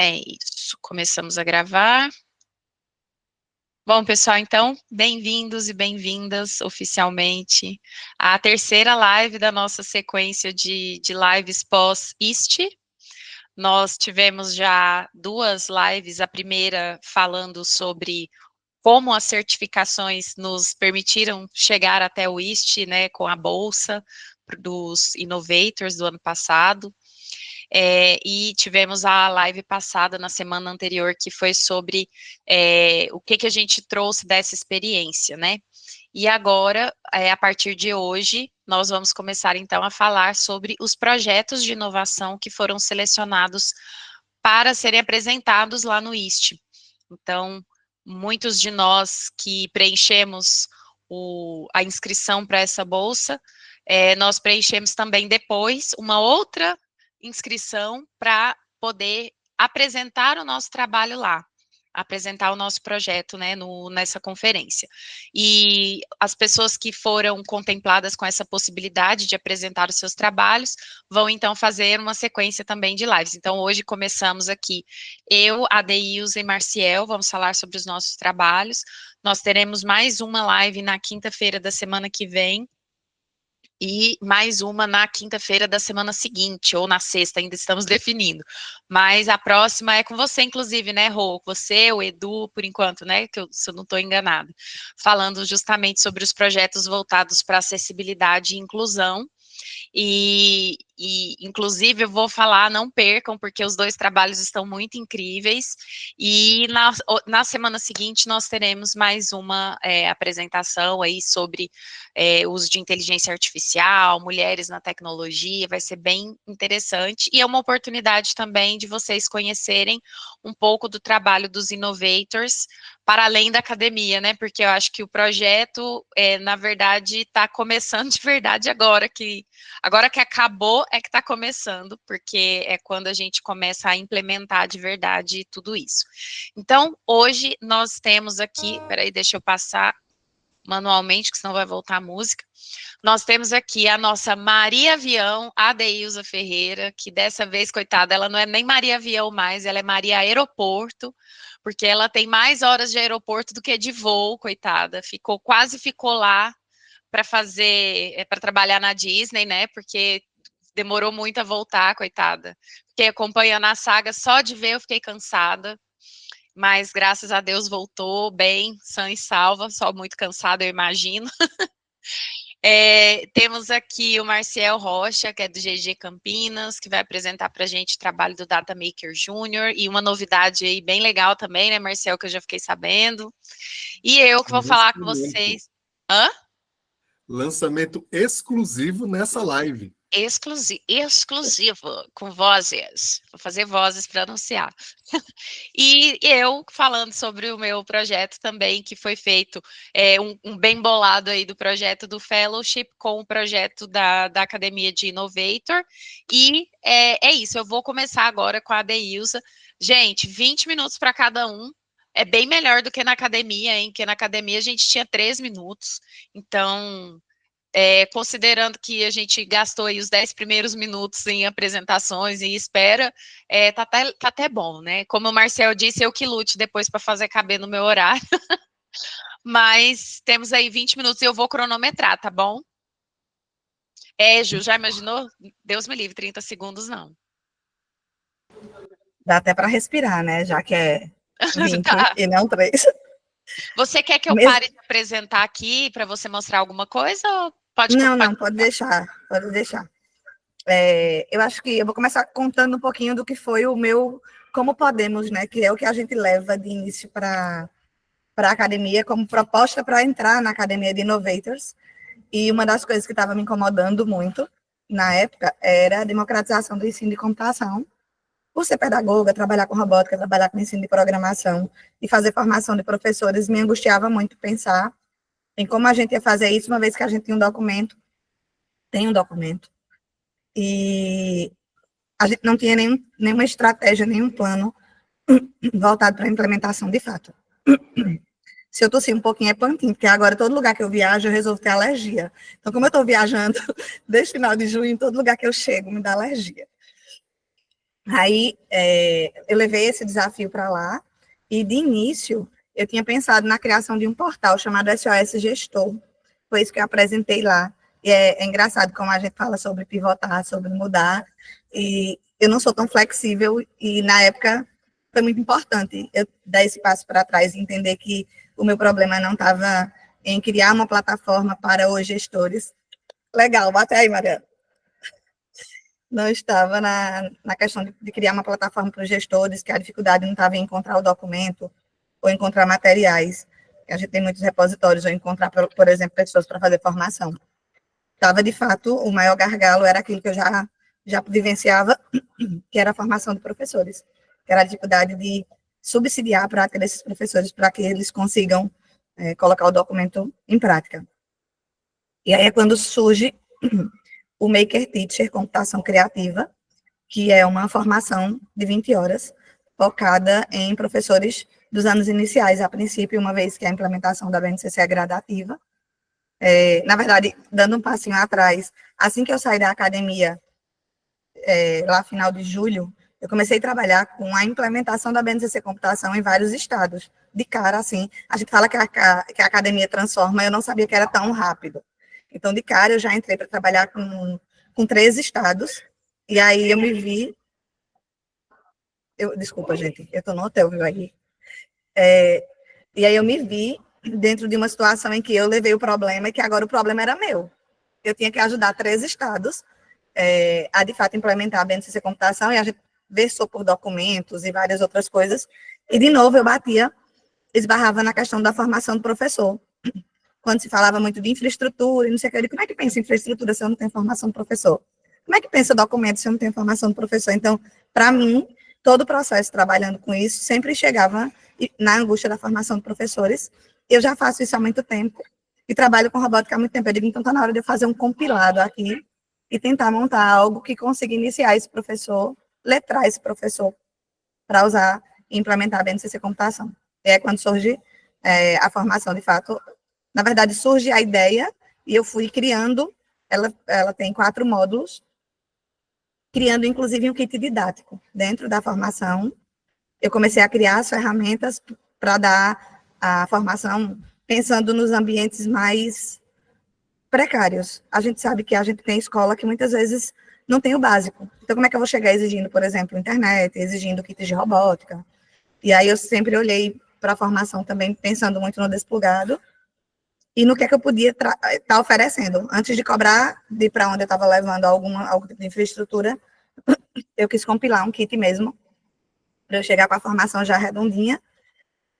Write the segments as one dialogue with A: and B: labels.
A: É isso, começamos a gravar. Bom, pessoal, então, bem-vindos e bem-vindas oficialmente à terceira live da nossa sequência de lives pós-IST. Nós tivemos já duas lives, a primeira falando sobre como as certificações nos permitiram chegar até o IST, né, com a bolsa dos Innovators do ano passado. E tivemos a live passada na semana anterior, que foi sobre o que a gente trouxe dessa experiência, né? E agora, a partir de hoje, nós vamos começar então a falar sobre os projetos de inovação que foram selecionados para serem apresentados lá no IST. Então, muitos de nós que preenchemos a inscrição para essa bolsa, nós preenchemos também depois uma outra inscrição para poder apresentar o nosso trabalho lá, apresentar o nosso projeto, né, nessa conferência. E as pessoas que foram contempladas com essa possibilidade de apresentar os seus trabalhos, vão então fazer uma sequência também de lives. Então, hoje começamos aqui, eu, Adeilza e Marciel, vamos falar sobre os nossos trabalhos. Nós teremos mais uma live na quinta-feira da semana que vem, e mais uma na quinta-feira da semana seguinte, ou na sexta, ainda estamos definindo. Mas a próxima é com você, inclusive, né, Rô? Você, o Edu, por enquanto, né, se eu não estou enganada. Falando justamente sobre os projetos voltados para acessibilidade e inclusão. Inclusive, eu vou falar, não percam, porque os dois trabalhos estão muito incríveis, e na semana seguinte nós teremos mais uma apresentação aí sobre uso de inteligência artificial, mulheres na tecnologia, vai ser bem interessante, e é uma oportunidade também de vocês conhecerem um pouco do trabalho dos Innovators, para além da academia, né, porque eu acho que o projeto, na verdade, está começando de verdade agora que acabou é que está começando, porque é quando a gente começa a implementar de verdade tudo isso. Então, hoje nós temos aqui, peraí, deixa eu passar manualmente, que senão vai voltar a música. Nós temos aqui a nossa Maria Avião, Adeilza Ferreira, que dessa vez, coitada, ela não é nem Maria Avião mais, ela é Maria Aeroporto, porque ela tem mais horas de aeroporto do que de voo, coitada. Quase ficou lá para trabalhar na Disney, né? Porque demorou muito a voltar, coitada. Fiquei acompanhando a saga, só de ver eu fiquei cansada. Mas graças a Deus voltou bem, sã e salva, só muito cansada, eu imagino. Temos aqui o Marciel Rocha, que é do GG Campinas, que vai apresentar para a gente o trabalho do Data Maker Júnior, e uma novidade aí bem legal também, né, Marciel, que eu já fiquei sabendo. E eu que vou falar com vocês. Hã?
B: Lançamento exclusivo nessa live.
A: Exclusivo, com vozes. Vou fazer vozes para anunciar. E eu falando sobre o meu projeto também, que foi feito um bem bolado aí do projeto do Fellowship com o projeto da Academia de Innovator. E é isso, eu vou começar agora com a Adeilza. Gente, 20 minutos para cada um. É bem melhor do que na academia, hein? Porque na academia a gente tinha 3 minutos. Então, considerando que a gente gastou aí os 10 primeiros minutos em apresentações e espera, tá até bom, né? Como o Marcel disse, eu que lute depois para fazer caber no meu horário. Mas temos aí 20 minutos e eu vou cronometrar, tá bom? Ju, já imaginou? Deus me livre, 30 segundos não.
C: Dá até para respirar, né? Já que é 20
A: Tá.
C: e não 3.
A: Você quer que eu pare de apresentar aqui para você mostrar alguma coisa? Ou pode
C: deixar, pode deixar. Eu acho que eu vou começar contando um pouquinho do que foi o meu Como Podemos, né? Que é o que a gente leva de início para a academia, como proposta para entrar na Academia de Innovators. E uma das coisas que estava me incomodando muito na época era a democratização do ensino de computação. Por ser pedagoga, trabalhar com robótica, trabalhar com ensino de programação e fazer formação de professores, me angustiava muito pensar em como a gente ia fazer isso, uma vez que a gente tinha tem um documento, e a gente não tinha nenhuma estratégia, nenhum plano voltado para a implementação de fato. Se eu tossir um pouquinho é pantinho, porque agora todo lugar que eu viajo eu resolvo ter alergia. Então, como eu estou viajando desde final de junho, em todo lugar que eu chego me dá alergia. Aí, eu levei esse desafio para lá, e de início, eu tinha pensado na criação de um portal chamado SOS Gestor. Foi isso que eu apresentei lá. E é engraçado como a gente fala sobre pivotar, sobre mudar, e eu não sou tão flexível, e na época foi muito importante eu dar esse passo para trás e entender que o meu problema não estava em criar uma plataforma para os gestores. Legal, bate aí, Mariana. Não estava na questão de criar uma plataforma para os gestores, que a dificuldade não estava em encontrar o documento ou encontrar materiais. A gente tem muitos repositórios, ou encontrar, por exemplo, pessoas para fazer formação. Estava, de fato, o maior gargalo era aquilo que eu já vivenciava, que era a formação de professores, que era a dificuldade de subsidiar a prática desses professores para que eles consigam colocar o documento em prática. E aí é quando surge o Maker Teacher Computação Criativa, que é uma formação de 20 horas, focada em professores dos anos iniciais, a princípio, uma vez que a implementação da BNCC é gradativa. Na verdade, dando um passinho atrás, assim que eu saí da academia, lá final de julho, eu comecei a trabalhar com a implementação da BNCC Computação em vários estados. De cara, assim, a gente fala que a academia transforma, eu não sabia que era tão rápido. Então, de cara, eu já entrei para trabalhar com 3 estados, e aí eu me vi... desculpa, gente, eu estou no hotel, viu, aí. E aí eu me vi dentro de uma situação em que eu levei o problema e que agora o problema era meu. Eu tinha que ajudar 3 estados a, de fato, implementar a BNCC Computação, e a gente versou por documentos e várias outras coisas, e, de novo, eu esbarrava na questão da formação do professor. Quando se falava muito de infraestrutura, e não sei o que, eu digo, como é que pensa infraestrutura se eu não tenho formação do professor? Como é que pensa documento se eu não tenho formação do professor? Então, para mim, todo o processo trabalhando com isso sempre chegava na angústia da formação de professores. Eu já faço isso há muito tempo e trabalho com robótica há muito tempo. Eu digo, então está na hora de eu fazer um compilado aqui e tentar montar algo que consiga iniciar esse professor, letrar esse professor para usar e implementar a BNCC Computação. E é quando surge a formação, de fato. Na verdade, surge a ideia e eu fui criando, ela tem 4 módulos, criando, inclusive, um kit didático. Dentro da formação, eu comecei a criar as ferramentas para dar a formação pensando nos ambientes mais precários. A gente sabe que a gente tem escola que muitas vezes não tem o básico. Então, como é que eu vou chegar exigindo, por exemplo, internet, exigindo kits de robótica? E aí eu sempre olhei para a formação também, pensando muito no desplugado, e no que é que eu podia estar oferecendo. Antes de cobrar de para onde eu estava levando algum tipo de infraestrutura, eu quis compilar um kit mesmo, para eu chegar com a formação já redondinha,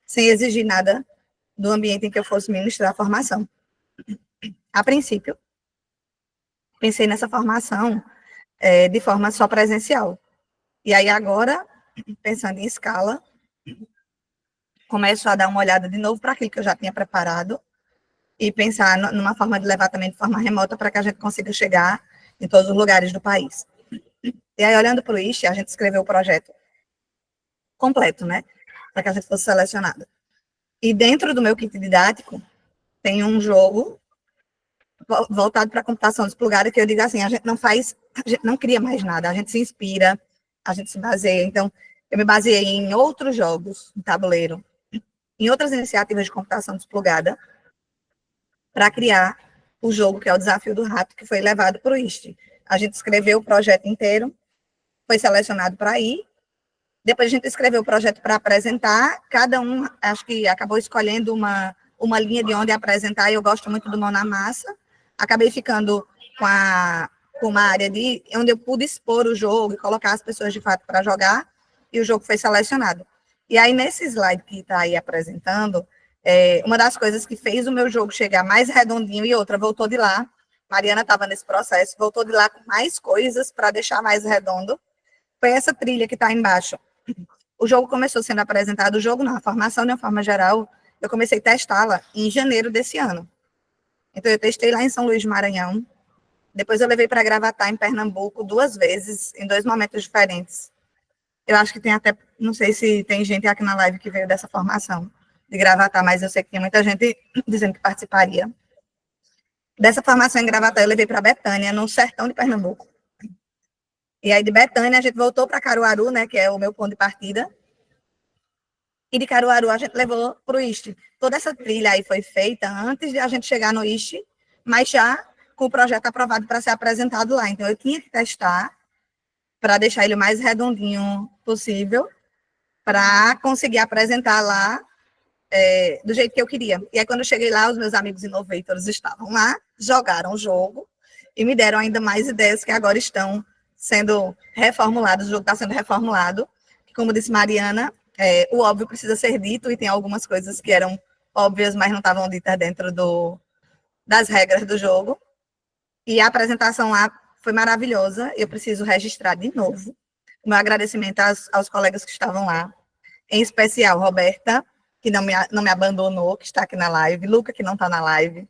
C: sem exigir nada do ambiente em que eu fosse ministrar a formação. A princípio, pensei nessa formação de forma só presencial. E aí agora, pensando em escala, começo a dar uma olhada de novo para aquilo que eu já tinha preparado e pensar numa forma de levar também de forma remota para que a gente consiga chegar em todos os lugares do país. E aí, olhando para o IST, a gente escreveu o projeto completo, né? Para que a gente fosse selecionada. E dentro do meu kit didático, tem um jogo voltado para a computação desplugada, que eu digo assim, a gente não cria mais nada, a gente se inspira, a gente se baseia. Então, eu me baseei em outros jogos de tabuleiro, em outras iniciativas de computação desplugada, para criar o jogo, que é o Desafio do Rato, que foi levado para o IST. A gente escreveu o projeto inteiro, foi selecionado para ir, depois a gente escreveu o projeto para apresentar, cada um, acho que acabou escolhendo uma linha de onde apresentar, e eu gosto muito do mão na massa, acabei ficando com uma área onde eu pude expor o jogo e colocar as pessoas de fato para jogar, e o jogo foi selecionado. E aí, nesse slide que está aí apresentando, uma das coisas que fez o meu jogo chegar mais redondinho, e outra, voltou de lá, Mariana estava nesse processo, voltou de lá com mais coisas para deixar mais redondo, foi essa trilha que está embaixo. O jogo começou sendo apresentado, o jogo não, a formação de uma forma geral, eu comecei a testá-la em janeiro desse ano. Então, eu testei lá em São Luís do Maranhão, depois eu levei para Gravatá, em Pernambuco, 2 vezes, em 2 momentos diferentes. Eu acho que tem até, não sei se tem gente aqui na live que veio dessa formação de Gravatá, mas eu sei que tinha muita gente dizendo que participaria. Dessa formação em Gravatá, eu levei para Betânia, no sertão de Pernambuco. E aí de Betânia a gente voltou para Caruaru, né, que é o meu ponto de partida. E de Caruaru a gente levou para o IST. Toda essa trilha aí foi feita antes de a gente chegar no IST, mas já com o projeto aprovado para ser apresentado lá. Então eu tinha que testar para deixar ele o mais redondinho possível, para conseguir apresentar lá do jeito que eu queria. E aí, quando eu cheguei lá, os meus amigos innovators estavam lá, jogaram o jogo e me deram ainda mais ideias que agora estão sendo reformuladas. O jogo está sendo reformulado. Como disse Mariana, o óbvio precisa ser dito e tem algumas coisas que eram óbvias, mas não estavam ditas dentro das regras do jogo. E a apresentação lá foi maravilhosa. Eu preciso registrar de novo o meu agradecimento aos colegas que estavam lá, em especial Roberta, que não me abandonou, que está aqui na live, Luca, que não está na live,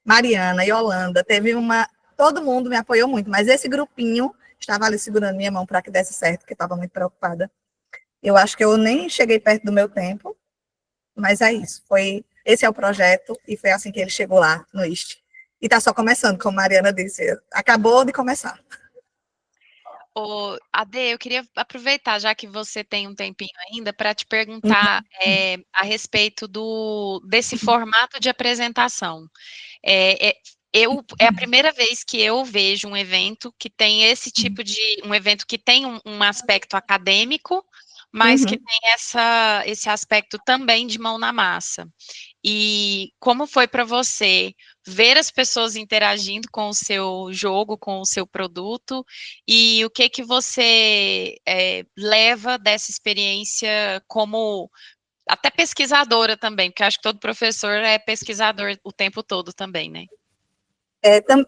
C: Mariana, Yolanda, todo mundo me apoiou muito, mas esse grupinho estava ali segurando minha mão para que desse certo, porque estava muito preocupada. Eu acho que eu nem cheguei perto do meu tempo, mas é isso, esse é o projeto, e foi assim que ele chegou lá no IST. E está só começando, como a Mariana disse, acabou de começar.
A: Ade, eu queria aproveitar, já que você tem um tempinho ainda, para te perguntar a respeito desse formato de apresentação. É a primeira vez que eu vejo um evento que tem esse tipo um evento que tem um aspecto acadêmico, mas que tem esse aspecto também de mão na massa. E como foi para você ver as pessoas interagindo com o seu jogo, com o seu produto, e o que você leva dessa experiência como até pesquisadora também, porque acho que todo professor é pesquisador o tempo todo também, né?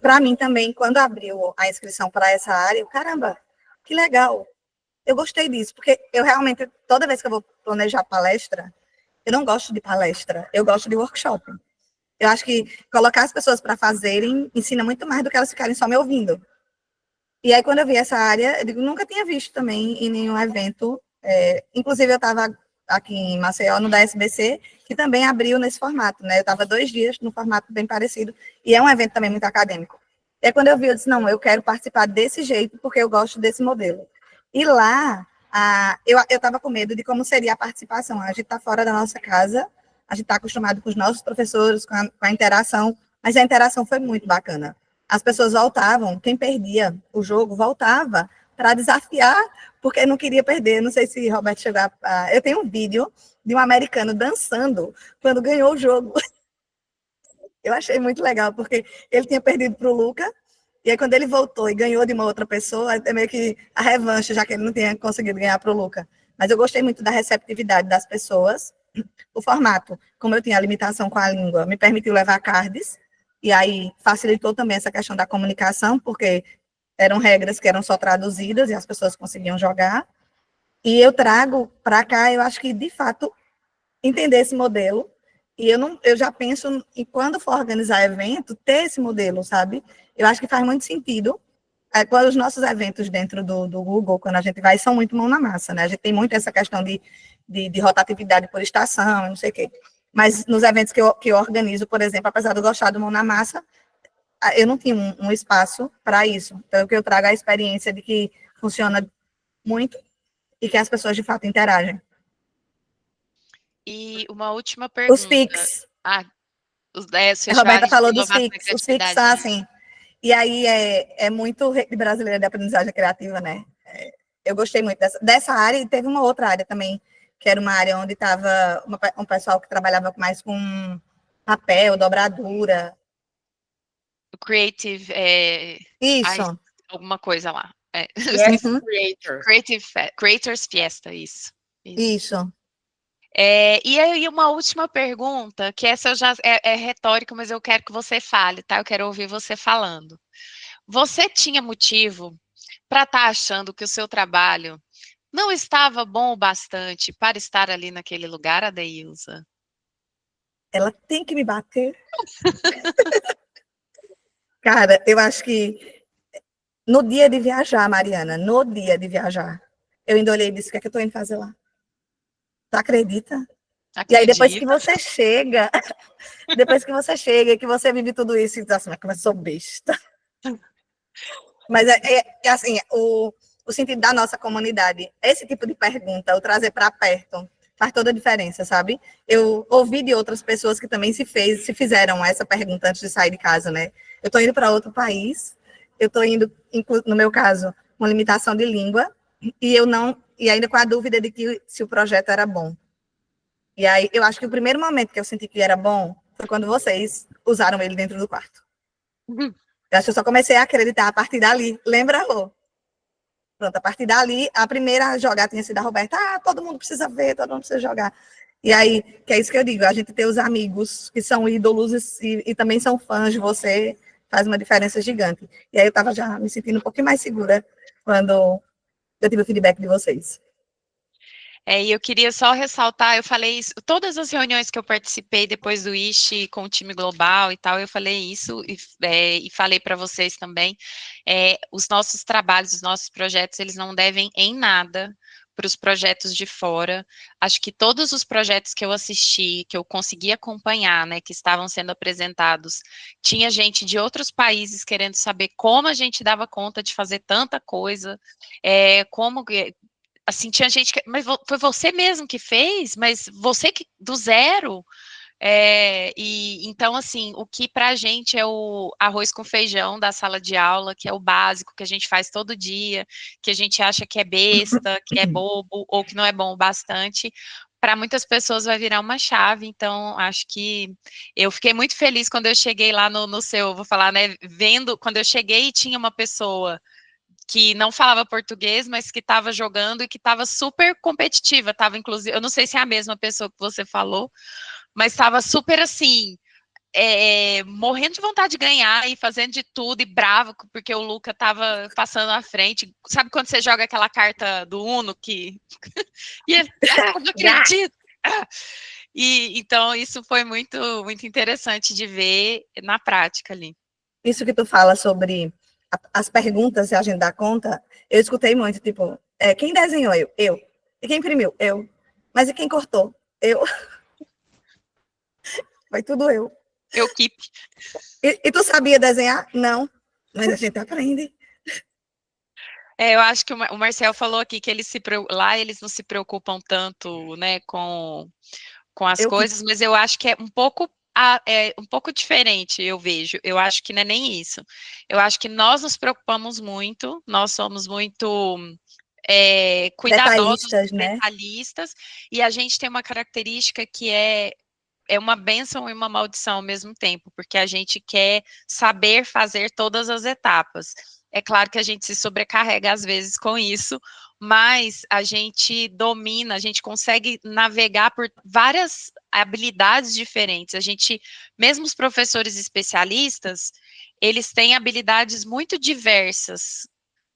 C: Para mim também, quando abriu a inscrição para essa área, caramba, que legal. Eu gostei disso, porque eu realmente, toda vez que eu vou planejar palestra, eu não gosto de palestra, eu gosto de workshop. Eu acho que colocar as pessoas para fazerem ensina muito mais do que elas ficarem só me ouvindo. E aí, quando eu vi essa área, eu digo, nunca tinha visto também em nenhum evento. Inclusive, eu estava aqui em Maceió, no da SBC, que também abriu nesse formato, né? Eu estava 2 dias no formato bem parecido, e é um evento também muito acadêmico. E aí, quando eu vi, eu disse, não, eu quero participar desse jeito, porque eu gosto desse modelo. E lá, eu estava com medo de como seria a participação. A gente está fora da nossa casa, a gente está acostumado com os nossos professores, com a interação, mas a interação foi muito bacana. As pessoas voltavam, quem perdia o jogo voltava para desafiar, porque não queria perder. Não sei se Roberto chegou a... Eu tenho um vídeo de um americano dançando quando ganhou o jogo. Eu achei muito legal, porque ele tinha perdido para o Luca, e aí quando ele voltou e ganhou de uma outra pessoa, é meio que a revanche, já que ele não tinha conseguido ganhar para o Luca. Mas eu gostei muito da receptividade das pessoas. O formato, como eu tinha limitação com a língua, me permitiu levar cards, e aí facilitou também essa questão da comunicação, porque eram regras que eram só traduzidas e as pessoas conseguiam jogar. E eu trago para cá, eu acho que, de fato, entender esse modelo. E eu já penso em, quando for organizar evento, ter esse modelo, sabe? Eu acho que faz muito sentido. Quando os nossos eventos dentro do Google, quando a gente vai, são muito mão na massa, né? A gente tem muito essa questão de rotatividade por estação, não sei o quê. Mas nos eventos que eu organizo, por exemplo, apesar de eu gostar do mão na massa, eu não tinha um espaço para isso. Então, o que eu trago é a experiência de que funciona muito e que as pessoas, de fato, interagem.
A: E uma última pergunta.
C: Os FIX.
A: A
C: Roberta falou dos FIX. Os FIX são assim. E aí é muito brasileira de aprendizagem criativa, né? Eu gostei muito dessa área, e teve uma outra área também, que era uma área onde estava um pessoal que trabalhava mais com papel, dobradura.
A: O Creative...
C: Isso.
A: alguma coisa lá. Creators Fiesta, isso.
C: Isso.
A: E aí, uma última pergunta, que essa já é retórica, mas eu quero que você fale, tá? Eu quero ouvir você falando. Você tinha motivo para estar achando que o seu trabalho não estava bom o bastante para estar ali naquele lugar, Adeilza?
C: Ela tem que me bater. Cara, eu acho que no dia de viajar, Mariana, no dia de viajar, eu ainda olhei e disse, o que é que eu estou indo fazer lá? Tu acredita?
A: Acredita?
C: E aí, depois que você chega e que você vive tudo isso, e diz assim, mas como eu sou besta. Mas assim, o sentido da nossa comunidade. Esse tipo de pergunta, o trazer para perto, faz toda a diferença, sabe? Eu ouvi de outras pessoas que também se fizeram essa pergunta antes de sair de casa, né? Eu estou indo para outro país, eu estou indo, no meu caso, uma limitação de língua, e ainda com a dúvida de que se o projeto era bom. E aí, eu acho que o primeiro momento que eu senti que era bom foi quando vocês usaram ele dentro do quarto.
A: Uhum.
C: Eu acho que eu só comecei a acreditar a partir dali. Lembra, Rô? Pronto, a partir dali, a primeira jogada tinha sido a Roberta. Todo mundo precisa ver, todo mundo precisa jogar. E aí, que é isso que eu digo, a gente ter os amigos que são ídolos e também são fãs de você, faz uma diferença gigante. E aí eu estava já me sentindo um pouquinho mais segura quando eu tive o feedback de vocês.
A: E eu queria só ressaltar, eu falei isso, todas as reuniões que eu participei depois do ISH com o time global e tal, eu falei isso e falei para vocês também, os nossos trabalhos, os nossos projetos, eles não devem em nada para os projetos de fora. Acho que todos os projetos que eu assisti, que eu consegui acompanhar, né, que estavam sendo apresentados, tinha gente de outros países querendo saber como a gente dava conta de fazer tanta coisa, assim, tinha gente que, mas foi você mesmo que fez? Mas você que, do zero? E então, assim, o que pra gente é o arroz com feijão da sala de aula, que é o básico, que a gente faz todo dia, que a gente acha que é besta, que é bobo, ou que não é bom o bastante, para muitas pessoas vai virar uma chave. Então, acho que eu fiquei muito feliz quando eu cheguei lá no seu, vou falar, né, vendo, quando eu cheguei e tinha uma pessoa que não falava português, mas que estava jogando e que estava super competitiva, estava inclusive, eu não sei se é a mesma pessoa que você falou, mas estava super assim, morrendo de vontade de ganhar e fazendo de tudo, e bravo, porque o Luca estava passando à frente. Sabe quando você joga aquela carta do Uno que... e ele, não acredito! E então isso foi muito, muito interessante de ver na prática ali.
C: Isso que tu fala sobre as perguntas, se a gente dá conta, eu escutei muito, tipo, quem desenhou? Eu. E quem imprimiu? Eu. Mas e quem cortou? Eu. Foi tudo eu.
A: Eu keep.
C: E tu sabia desenhar? Não. Mas a gente aprende.
A: Eu acho que o Marcel falou aqui que lá eles não se preocupam tanto, né, com as coisas, mas eu acho que é um pouco diferente, eu vejo. Eu acho que não é nem isso. Eu acho que nós nos preocupamos muito, nós somos muito cuidadosos,
C: Detalhistas, né?
A: detalhistas, e a gente tem uma característica que é uma bênção e uma maldição ao mesmo tempo, porque a gente quer saber fazer todas as etapas. É claro que a gente se sobrecarrega às vezes com isso, mas a gente domina, a gente consegue navegar por várias habilidades diferentes. A gente, mesmo os professores especialistas, eles têm habilidades muito diversas,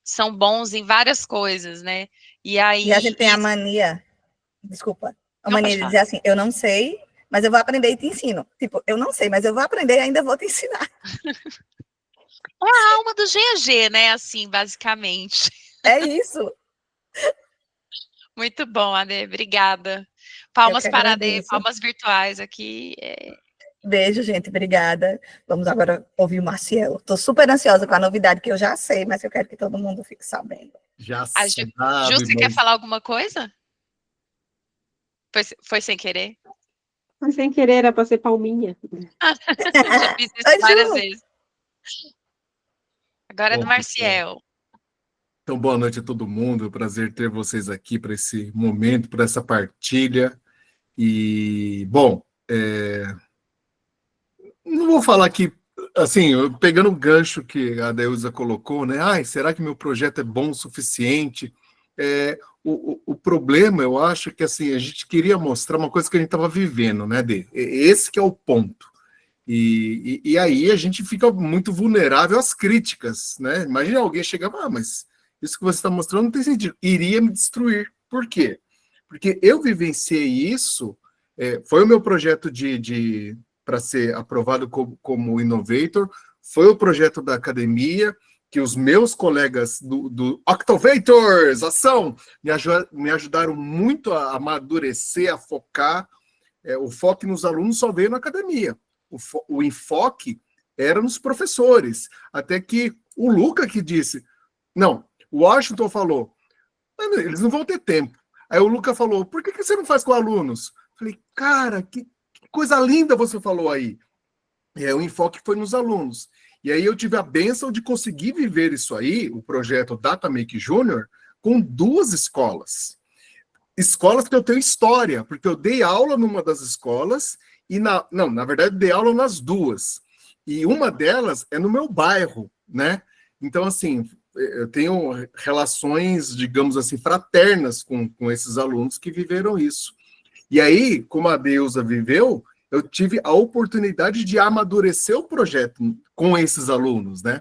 A: são bons em várias coisas, né? E aí...
C: E a gente tem a mania, desculpa, a
A: Não,
C: mania
A: pode
C: de
A: falar.
C: dizer assim, eu não sei, mas eu vou aprender e te ensino. Tipo, eu não sei, mas eu vou aprender e ainda vou te ensinar.
A: É a alma do GG, né? Assim, basicamente.
C: É isso.
A: Muito bom, Ade, obrigada.
C: Eu
A: Palmas
C: que
A: para a Ade,
C: agradeço.
A: palmas virtuais aqui.
C: Beijo, gente, obrigada. Vamos agora ouvir o Maciel. Estou super ansiosa com a novidade que eu já sei, mas eu quero que todo mundo fique sabendo.
B: Já
A: Ju,
B: sabe,
A: você quer falar alguma coisa? Foi sem querer?
D: Foi sem querer, era para ser palminha.
A: Já fiz isso
C: Oi,
A: várias
C: Ju.
A: vezes. Agora é do
B: Bom,
A: Marciel.
B: então, boa noite a todo mundo. É um prazer ter vocês aqui para esse momento, para essa partilha. E, bom, não vou falar que, assim, pegando o gancho que a Deusa colocou, né? Ai, será que meu projeto é bom o suficiente? O problema, eu acho que, assim, a gente queria mostrar uma coisa que a gente estava vivendo, né, Dê? Esse que é o ponto. E aí a gente fica muito vulnerável às críticas, né? Imagina alguém chegar, mas isso que você está mostrando não tem sentido. Iria me destruir. Por quê? Porque eu vivenciei isso, foi o meu projeto para ser aprovado como Innovator, foi o projeto da academia, que os meus colegas do Octovators, ação, me ajudaram muito a amadurecer, a focar. O foco nos alunos só veio na academia. O enfoque era nos professores. Até que o Luca que disse, não, O Washington falou, eles não vão ter tempo. Aí o Luca falou, por que você não faz com alunos? Falei, cara, que coisa linda você falou aí. E aí o enfoque foi nos alunos. E aí eu tive a bênção de conseguir viver isso aí, o projeto DataMake Júnior, com 2 escolas. Escolas que eu tenho história, porque eu dei aula numa das escolas, e na verdade, dei aula nas 2. E uma delas é no meu bairro, né? Então, assim, eu tenho relações, digamos assim, fraternas com esses alunos que viveram isso. E aí, como a Deusa viveu, eu tive a oportunidade de amadurecer o projeto com esses alunos, né?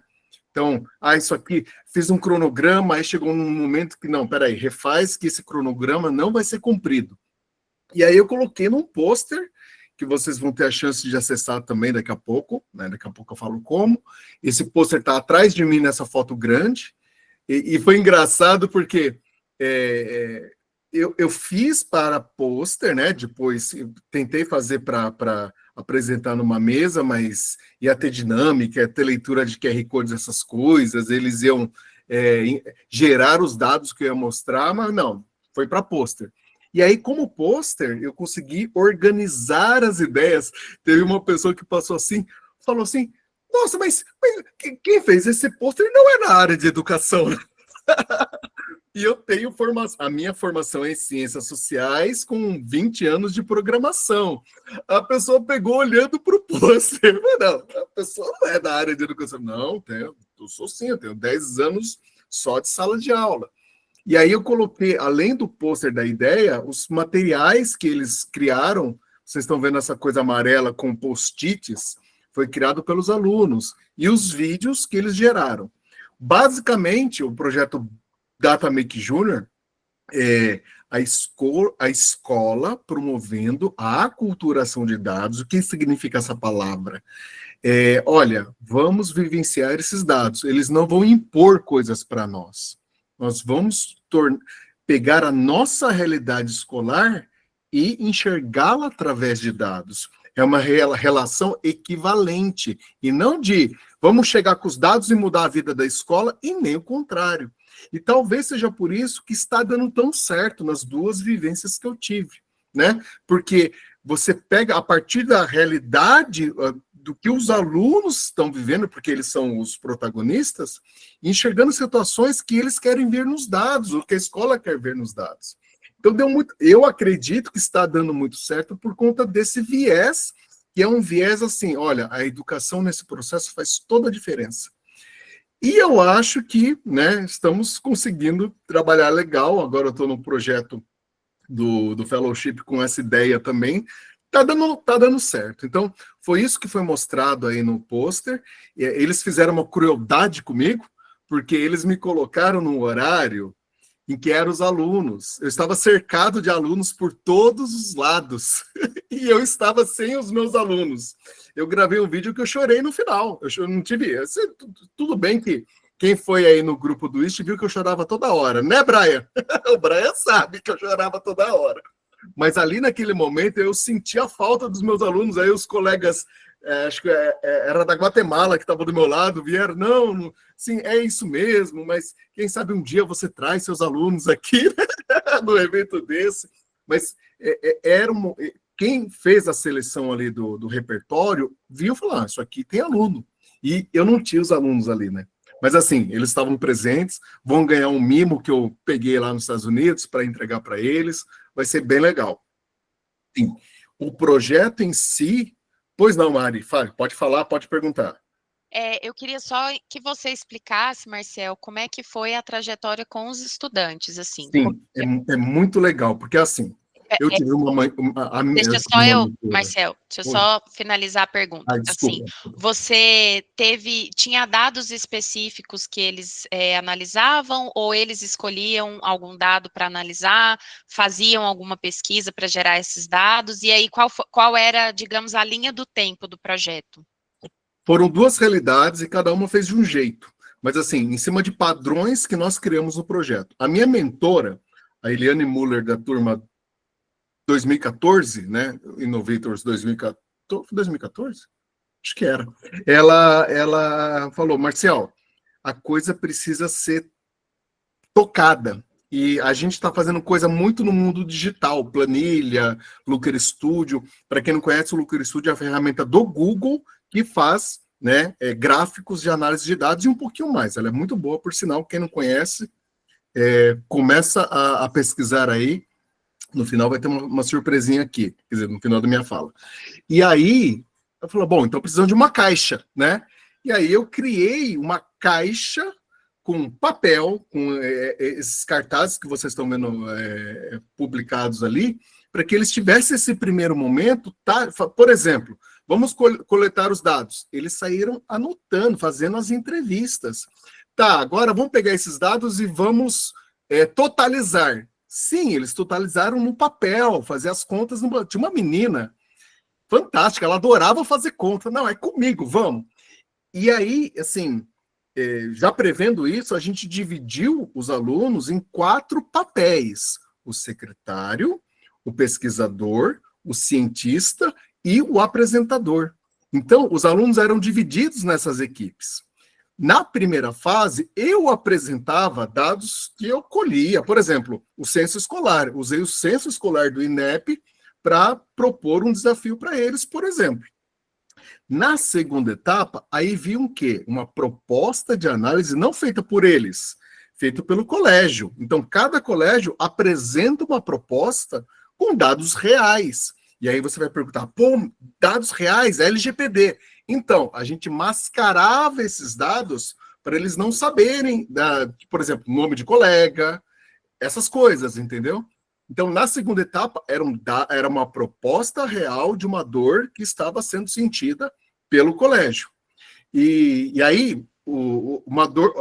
B: Então, isso aqui, fiz um cronograma, aí chegou um momento que, não, peraí, refaz que esse cronograma não vai ser cumprido. E aí eu coloquei num pôster, que vocês vão ter a chance de acessar também daqui a pouco, né? Daqui a pouco eu falo como. Esse pôster está atrás de mim nessa foto grande, e foi engraçado porque eu fiz para pôster, né? Depois tentei fazer para apresentar numa mesa, mas ia ter dinâmica, ia ter leitura de QR Codes, essas coisas, eles iam gerar os dados que eu ia mostrar, mas não, foi para pôster. E aí, como pôster, eu consegui organizar as ideias. Teve uma pessoa que passou assim, falou assim, nossa, mas quem fez esse pôster não é na área de educação. E eu tenho a minha formação é em ciências sociais com 20 anos de programação. A pessoa pegou olhando para o pôster. Não, a pessoa não é da área de educação. Não, eu sou sim, eu tenho 10 anos só de sala de aula. E aí eu coloquei, além do pôster da ideia, os materiais que eles criaram. Vocês estão vendo essa coisa amarela com post-its, foi criado pelos alunos. E os vídeos que eles geraram. Basicamente, o projeto DataMake Júnior é a escola promovendo a aculturação de dados. O que significa essa palavra? Olha, vamos vivenciar esses dados. Eles não vão impor coisas para nós. Nós vamos pegar a nossa realidade escolar e enxergá-la através de dados. É uma relação equivalente, e não de vamos chegar com os dados e mudar a vida da escola, e nem o contrário. E talvez seja por isso que está dando tão certo nas 2 vivências que eu tive, né? Porque você pega a partir da realidade do que os alunos estão vivendo, porque eles são os protagonistas, enxergando situações que eles querem ver nos dados, ou que a escola quer ver nos dados. Então, eu acredito que está dando muito certo por conta desse viés, que é um viés assim, olha, a educação nesse processo faz toda a diferença. E eu acho que, né, estamos conseguindo trabalhar legal. Agora eu estou no projeto do Fellowship com essa ideia também. Tá dando certo. Então, foi isso que foi mostrado aí no pôster. Eles fizeram uma crueldade comigo, porque eles me colocaram num horário em que eram os alunos. Eu estava cercado de alunos por todos os lados. E eu estava sem os meus alunos. Eu gravei um vídeo que eu chorei no final. Eu não tive... Tudo bem que quem foi aí no grupo do IST viu que eu chorava toda hora, né, Brian? O Brian sabe que eu chorava toda hora. Mas ali naquele momento eu senti a falta dos meus alunos. Aí os colegas, acho que era da Guatemala que estava do meu lado, vieram, não, sim, é isso mesmo, mas quem sabe um dia você traz seus alunos aqui, né, no evento desse. Mas quem fez a seleção ali do repertório viu e falou, isso aqui tem aluno. E eu não tinha os alunos ali, né? Mas assim, eles estavam presentes, vão ganhar um mimo que eu peguei lá nos Estados Unidos para entregar para eles, vai ser bem legal. Sim, o projeto em si... Pois não, Mari, pode falar, pode perguntar.
A: Eu queria só que você explicasse, Marcel, como é que foi a trajetória com os estudantes, assim.
B: Sim, é muito legal, porque assim, eu tive uma mãe...
A: Marcel, deixa eu só finalizar a pergunta. Assim, você tinha dados específicos que eles analisavam, ou eles escolhiam algum dado para analisar, faziam alguma pesquisa para gerar esses dados, e aí qual era, digamos, a linha do tempo do projeto?
B: Foram 2 realidades e cada uma fez de um jeito, mas assim, em cima de padrões que nós criamos no projeto. A minha mentora, a Eliane Muller, da turma 2014, né, Innovators 2014? Acho que era. Ela falou, Marcial, a coisa precisa ser tocada. E a gente está fazendo coisa muito no mundo digital, planilha, Looker Studio. Para quem não conhece, o Looker Studio é a ferramenta do Google que faz, né, gráficos de análise de dados e um pouquinho mais. Ela é muito boa, por sinal, quem não conhece, começa a pesquisar aí. No final vai ter uma surpresinha aqui, quer dizer, no final da minha fala. E aí, eu falei, bom, então precisamos de uma caixa, né? E aí eu criei uma caixa com papel, com esses cartazes que vocês estão vendo publicados ali, para que eles tivessem esse primeiro momento, tá? Por exemplo, vamos coletar os dados. Eles saíram anotando, fazendo as entrevistas. Tá, agora vamos pegar esses dados e vamos totalizar. Sim, eles totalizaram no papel, fazer as contas. Tinha uma menina fantástica, ela adorava fazer conta. Não, é comigo, vamos. E aí, assim, já prevendo isso, a gente dividiu os alunos em 4 papéis: o secretário, o pesquisador, o cientista e o apresentador. Então, os alunos eram divididos nessas equipes. Na primeira fase, eu apresentava dados que eu colhia. Por exemplo, o censo escolar. Usei o censo escolar do INEP para propor um desafio para eles, por exemplo. Na segunda etapa, aí vi um quê? Uma proposta de análise não feita por eles, feita pelo colégio. Então, cada colégio apresenta uma proposta com dados reais. E aí você vai perguntar, pô, dados reais, LGPD. Então, a gente mascarava esses dados para eles não saberem, por exemplo, nome de colega, essas coisas, entendeu? Então, na segunda etapa, era uma proposta real de uma dor que estava sendo sentida pelo colégio. E aí, uma dor,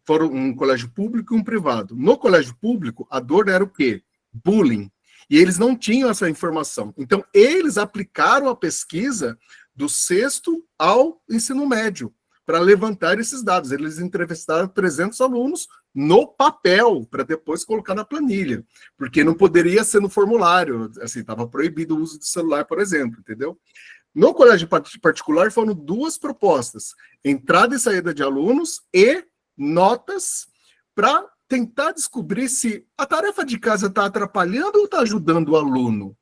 B: foram um colégio público e um privado. No colégio público, a dor era o quê? Bullying. E eles não tinham essa informação. Então, eles aplicaram a pesquisa do 6º ao ensino médio para levantar esses dados. Eles entrevistaram 300 alunos no papel, para depois colocar na planilha, porque não poderia ser no formulário, assim, estava proibido o uso de celular, por exemplo, entendeu? No colégio particular foram 2 propostas: entrada e saída de alunos e notas, para tentar descobrir se a tarefa de casa está atrapalhando ou está ajudando o aluno,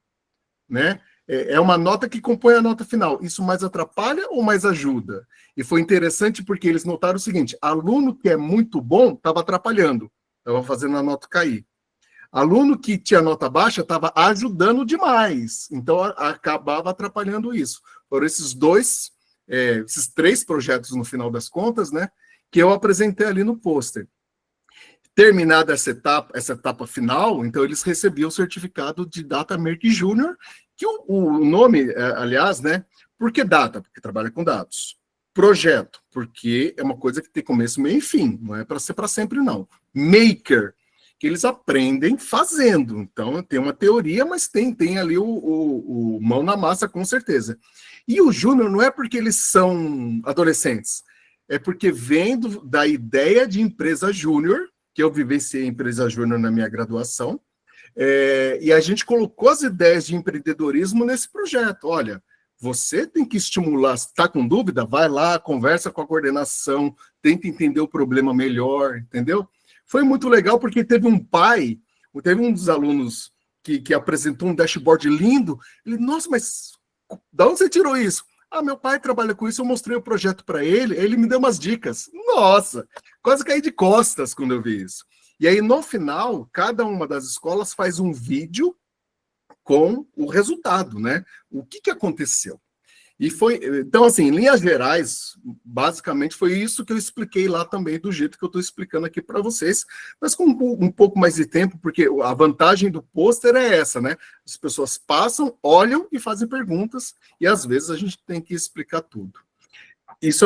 B: né? É uma nota que compõe a nota final. Isso mais atrapalha ou mais ajuda? E foi interessante porque eles notaram o seguinte: aluno que é muito bom estava atrapalhando, estava fazendo a nota cair. Aluno que tinha nota baixa estava ajudando demais, então acabava atrapalhando isso. Foram esses 3 projetos, no final das contas, né, que eu apresentei ali no pôster. Terminada essa etapa final, então eles recebiam o certificado de Data Merck Júnior, que o nome, aliás, né? Por que data? Porque trabalha com dados. Projeto, porque é uma coisa que tem começo, meio e fim, não é para ser para sempre, não. Maker, que eles aprendem fazendo. Então, tem uma teoria, mas tem ali o mão na massa, com certeza. E o Júnior não é porque eles são adolescentes, é porque vem da ideia de empresa júnior, que eu vivenciei empresa júnior na minha graduação, e a gente colocou as ideias de empreendedorismo nesse projeto. Olha, você tem que estimular, se está com dúvida, vai lá, conversa com a coordenação, tenta entender o problema melhor, entendeu? Foi muito legal porque teve um dos alunos que apresentou um dashboard lindo. Ele, nossa, mas de onde você tirou isso? Ah, meu pai trabalha com isso, eu mostrei o projeto para ele me deu umas dicas. Nossa, quase caí de costas quando eu vi isso. E aí, no final, cada uma das escolas faz um vídeo com o resultado, né? O que aconteceu? E foi, então, assim, em linhas gerais, basicamente foi isso que eu expliquei lá também, do jeito que eu estou explicando aqui para vocês, mas com um pouco mais de tempo, porque a vantagem do pôster é essa, né? As pessoas passam, olham e fazem perguntas, e às vezes a gente tem que explicar tudo. Isso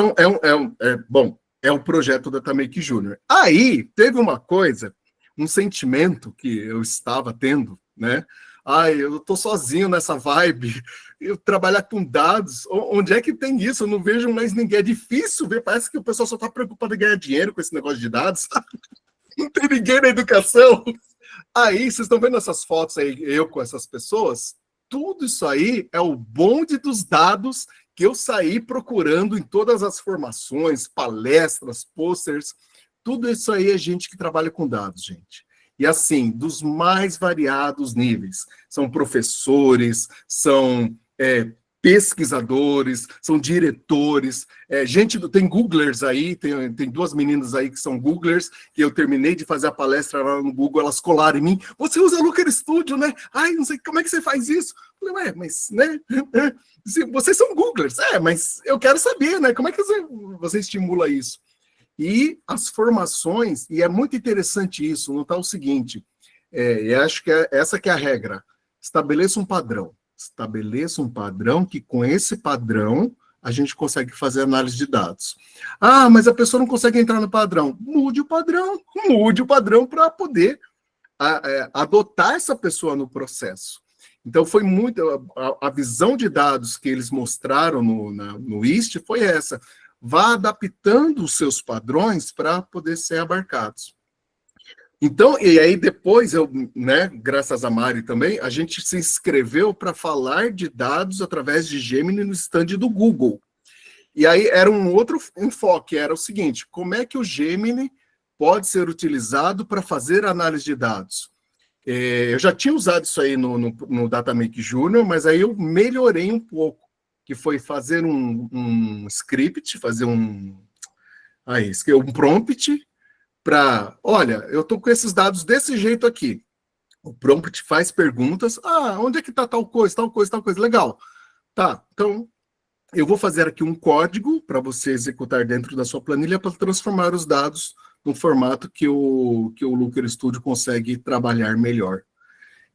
B: é um projeto da Tamake Júnior. Aí, teve uma coisa, um sentimento que eu estava tendo, né? Ai, eu tô sozinho nessa vibe, eu trabalhar com dados, onde é que tem isso? Eu não vejo mais ninguém, é difícil ver, parece que o pessoal só está preocupado em ganhar dinheiro com esse negócio de dados, não tem ninguém na educação. Aí, vocês estão vendo essas fotos aí, eu com essas pessoas? Tudo isso aí é o bonde dos dados que eu saí procurando em todas as formações, palestras, posters, Tudo isso aí é gente que trabalha com dados, gente. E assim, dos mais variados níveis. São professores, são pesquisadores, são diretores, tem Googlers aí, tem duas meninas aí que são Googlers, que eu terminei de fazer a palestra lá no Google, elas colaram em mim, você usa Looker Studio, né? Ai, não sei, como é que você faz isso? Eu falei, mas, né? Vocês são Googlers, mas eu quero saber, né? Como é que você estimula isso? E as formações, e é muito interessante isso, notar o seguinte, e acho que essa que é a regra, estabeleça um padrão que com esse padrão a gente consegue fazer análise de dados. Ah, mas a pessoa não consegue entrar no padrão. Mude o padrão para poder adotar essa pessoa no processo. Então, foi muito, a visão de dados que eles mostraram no IST foi essa, vá adaptando os seus padrões para poder ser abarcados. Então, e aí depois, graças a Mari também, a gente se inscreveu para falar de dados através de Gemini no stand do Google. E aí era um outro enfoque, era o seguinte, como é que o Gemini pode ser utilizado para fazer análise de dados? Eu já tinha usado isso aí no DataMake Junior, mas aí eu melhorei um pouco, que foi fazer um script, fazer um prompt, olha, eu estou com esses dados desse jeito aqui. O prompt faz perguntas. Onde é que está tal coisa, legal. Tá, então eu vou fazer aqui um código para você executar dentro da sua planilha para transformar os dados no formato que o Looker Studio consegue trabalhar melhor.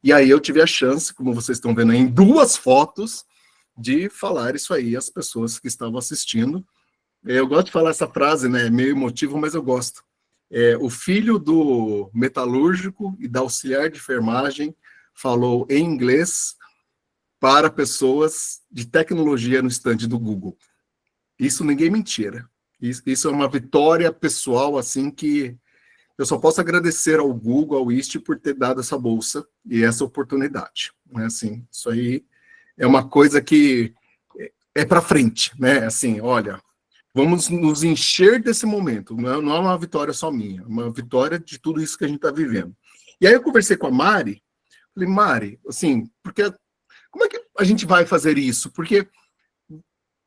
B: E aí eu tive a chance, como vocês estão vendo aí, em 2 fotos, de falar isso aí às pessoas que estavam assistindo. Eu gosto de falar essa frase, né? É meio emotivo, mas eu gosto. O filho do metalúrgico e da auxiliar de enfermagem falou em inglês para pessoas de tecnologia no stand do Google. Isso ninguém mentira. Isso é uma vitória pessoal, assim, que eu só posso agradecer ao Google, ao IST, por ter dado essa bolsa e essa oportunidade. Assim, isso aí é uma coisa que é para frente, né? Assim, olha, vamos nos encher desse momento. Não é uma vitória só minha, é uma vitória de tudo isso que a gente está vivendo. E aí eu conversei com a Mari, falei, Mari, assim, porque como é que a gente vai fazer isso? Porque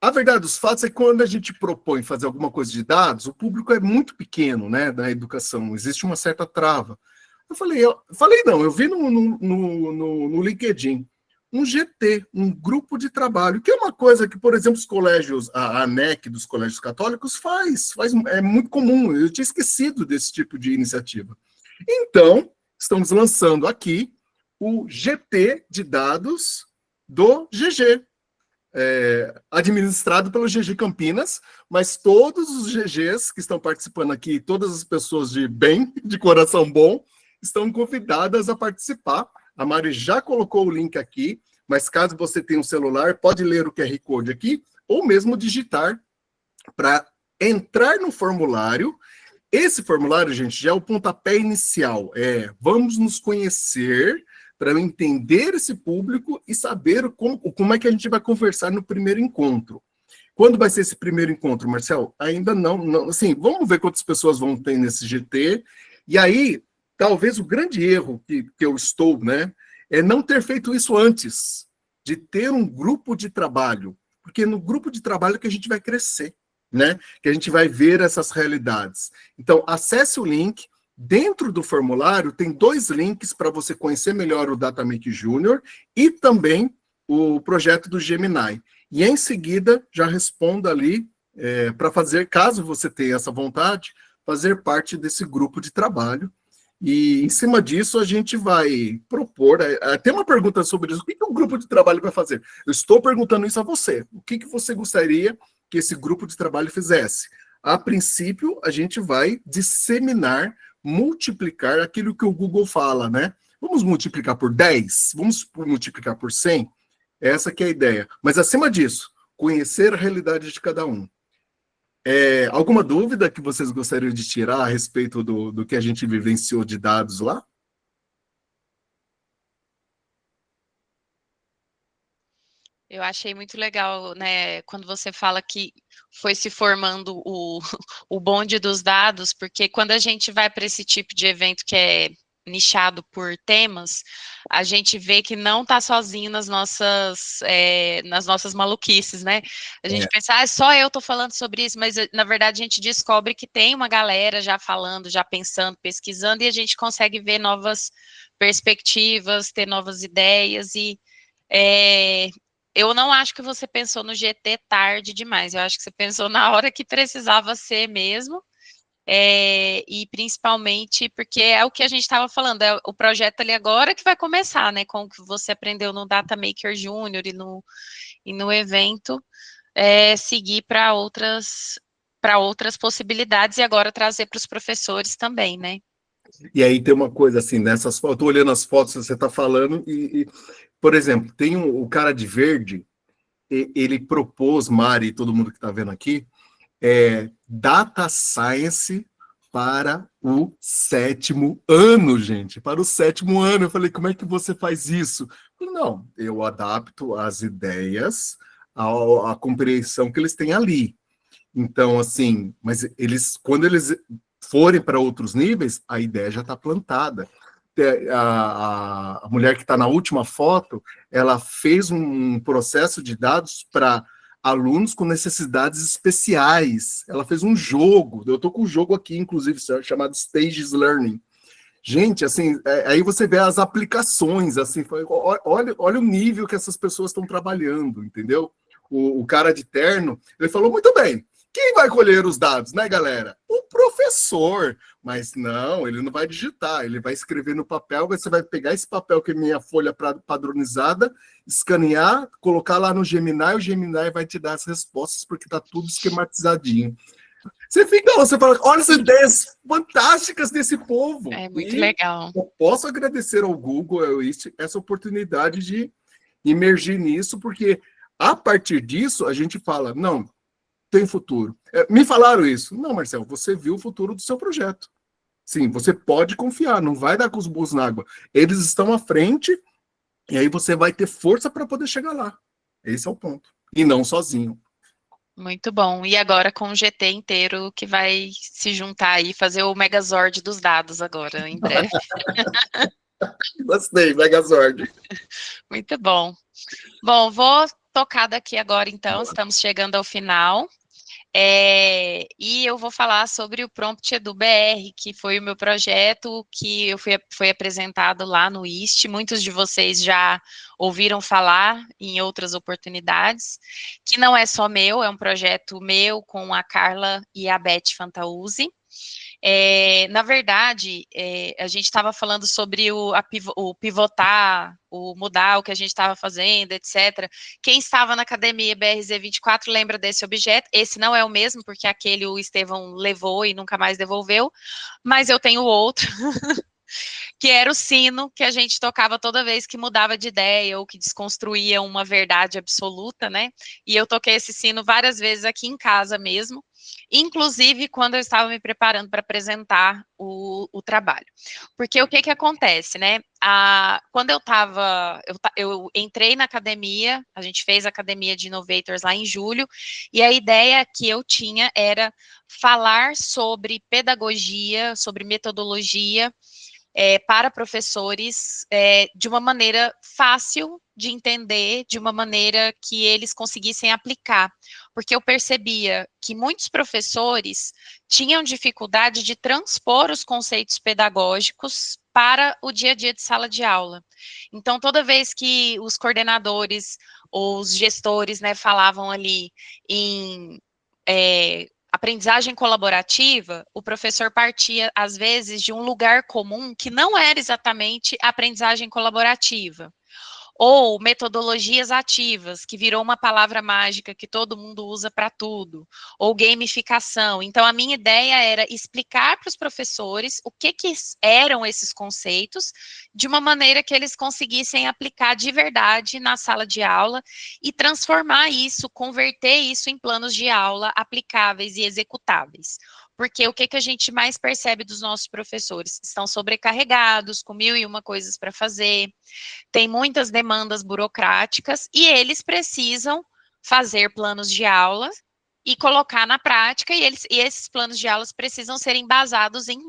B: a verdade dos fatos é que quando a gente propõe fazer alguma coisa de dados, o público é muito pequeno, né, da educação, existe uma certa trava. Eu vi no LinkedIn, um GT, um grupo de trabalho, que é uma coisa que, por exemplo, os colégios, a ANEC dos colégios católicos faz, é muito comum, eu tinha esquecido desse tipo de iniciativa. Então, estamos lançando aqui o GT de dados do GG, administrado pelo GG Campinas, mas todos os GGs que estão participando aqui, todas as pessoas de bem, de coração bom, estão convidadas a participar. A Mari já colocou o link aqui, mas caso você tenha um celular, pode ler o QR Code aqui, ou mesmo digitar para entrar no formulário. Esse formulário, gente, já é o pontapé inicial. Vamos nos conhecer para eu entender esse público e saber como é que a gente vai conversar no primeiro encontro. Quando vai ser esse primeiro encontro, Marcel? Ainda não, assim, vamos ver quantas pessoas vão ter nesse GT, e aí, talvez o grande erro que eu estou, né, é não ter feito isso antes, de ter um grupo de trabalho, porque no grupo de trabalho que a gente vai crescer, né, que a gente vai ver essas realidades. Então, acesse o link. Dentro do formulário, tem 2 links para você conhecer melhor o DataMake Junior e também o projeto do Gemini. E em seguida, já responda ali para fazer, caso você tenha essa vontade, fazer parte desse grupo de trabalho. E em cima disso, a gente vai propor. Tem uma pergunta sobre isso: o que o grupo de trabalho vai fazer? Eu estou perguntando isso a você. O que você gostaria que esse grupo de trabalho fizesse? A princípio, a gente vai disseminar, multiplicar aquilo que o Google fala, né? Vamos multiplicar por 10? Vamos multiplicar por 100? Essa que é a ideia. Mas, acima disso, conhecer a realidade de cada um. Alguma dúvida que vocês gostariam de tirar a respeito do que a gente vivenciou de dados lá?
A: Eu achei muito legal, né, quando você fala que foi se formando o bonde dos dados, porque quando a gente vai para esse tipo de evento que é nichado por temas, a gente vê que não está sozinho nas nossas maluquices, né? A gente pensa, só eu estou falando sobre isso, mas na verdade a gente descobre que tem uma galera já falando, já pensando, pesquisando, e a gente consegue ver novas perspectivas, ter novas ideias é, eu não acho que você pensou no GT tarde demais, eu acho que você pensou na hora que precisava ser mesmo, e principalmente porque é o que a gente estava falando, é o projeto ali agora que vai começar, né, com o que você aprendeu no Data Maker Júnior e no evento, seguir para outras possibilidades e agora trazer para os professores também, né?
B: E aí tem uma coisa assim, nessas fotos, eu tô olhando as fotos que você está falando, por exemplo, tem o cara de verde, ele propôs, Mari e todo mundo que está vendo aqui, Data Science para o 7º ano, gente, para o 7º ano. Eu falei, como é que você faz isso? Não, eu adapto as ideias à compreensão que eles têm ali. Então, assim, mas quando eles forem para outros níveis, a ideia já está plantada. A mulher que está na última foto, ela fez um processo de dados para alunos com necessidades especiais. Ela fez um jogo, eu estou com o jogo aqui, inclusive, chamado Stages Learning. Gente, assim, aí você vê as aplicações, assim, olha o nível que essas pessoas estão trabalhando, entendeu? O cara de terno, ele falou muito bem. Quem vai colher os dados, né, galera? O professor. Mas não, ele não vai digitar, ele vai escrever no papel, você vai pegar esse papel que é minha folha padronizada, escanear, colocar lá no Gemini, o Gemini vai te dar as respostas, porque está tudo esquematizadinho. Você fala, olha as ideias fantásticas desse povo.
A: É muito legal.
B: Eu posso agradecer ao Google essa oportunidade de emergir nisso, porque a partir disso a gente fala, não, tem futuro. Me falaram isso. Não, Marcelo, você viu o futuro do seu projeto. Sim, você pode confiar, não vai dar com os burros na água. Eles estão à frente e aí você vai ter força para poder chegar lá. Esse é o ponto. E não sozinho.
A: Muito bom. E agora com o GT inteiro que vai se juntar aí, fazer o Megazord dos dados agora, em breve.
B: Gostei, Megazord.
A: Muito bom. Bom, vou tocar daqui agora, então, estamos chegando ao final. E eu vou falar sobre o Prompt Edu BR, que foi o meu projeto que foi apresentado lá no IST. Muitos de vocês já ouviram falar em outras oportunidades, que não é só meu, é um projeto meu com a Carla e a Beth Fantauzzi. Na verdade, a gente estava falando sobre o pivotar, o mudar o que a gente estava fazendo, etc. Quem estava na academia BRZ24 lembra desse objeto. Esse não é o mesmo, porque aquele o Estevão levou e nunca mais devolveu, mas eu tenho outro, que era o sino que a gente tocava toda vez que mudava de ideia ou que desconstruía uma verdade absoluta, né? E eu toquei esse sino várias vezes aqui em casa mesmo, inclusive quando eu estava me preparando para apresentar o trabalho. Porque o que acontece, né? Quando eu entrei na academia, a gente fez a academia de Innovators lá em julho, e a ideia que eu tinha era falar sobre pedagogia, sobre metodologia, para professores de uma maneira fácil de entender, de uma maneira que eles conseguissem aplicar, porque eu percebia que muitos professores tinham dificuldade de transpor os conceitos pedagógicos para o dia a dia de sala de aula. Então, toda vez que os coordenadores ou os gestores, né, falavam ali em aprendizagem colaborativa, o professor partia, às vezes, de um lugar comum que não era exatamente a aprendizagem colaborativa. Ou metodologias ativas, que virou uma palavra mágica que todo mundo usa para tudo. Ou gamificação. Então, a minha ideia era explicar para os professores o que eram esses conceitos, de uma maneira que eles conseguissem aplicar de verdade na sala de aula e transformar isso, converter isso em planos de aula aplicáveis e executáveis. porque o que a gente mais percebe dos nossos professores? Estão sobrecarregados, com 1001 coisas para fazer, tem muitas demandas burocráticas, e eles precisam fazer planos de aula e colocar na prática, e esses planos de aulas precisam ser embasados em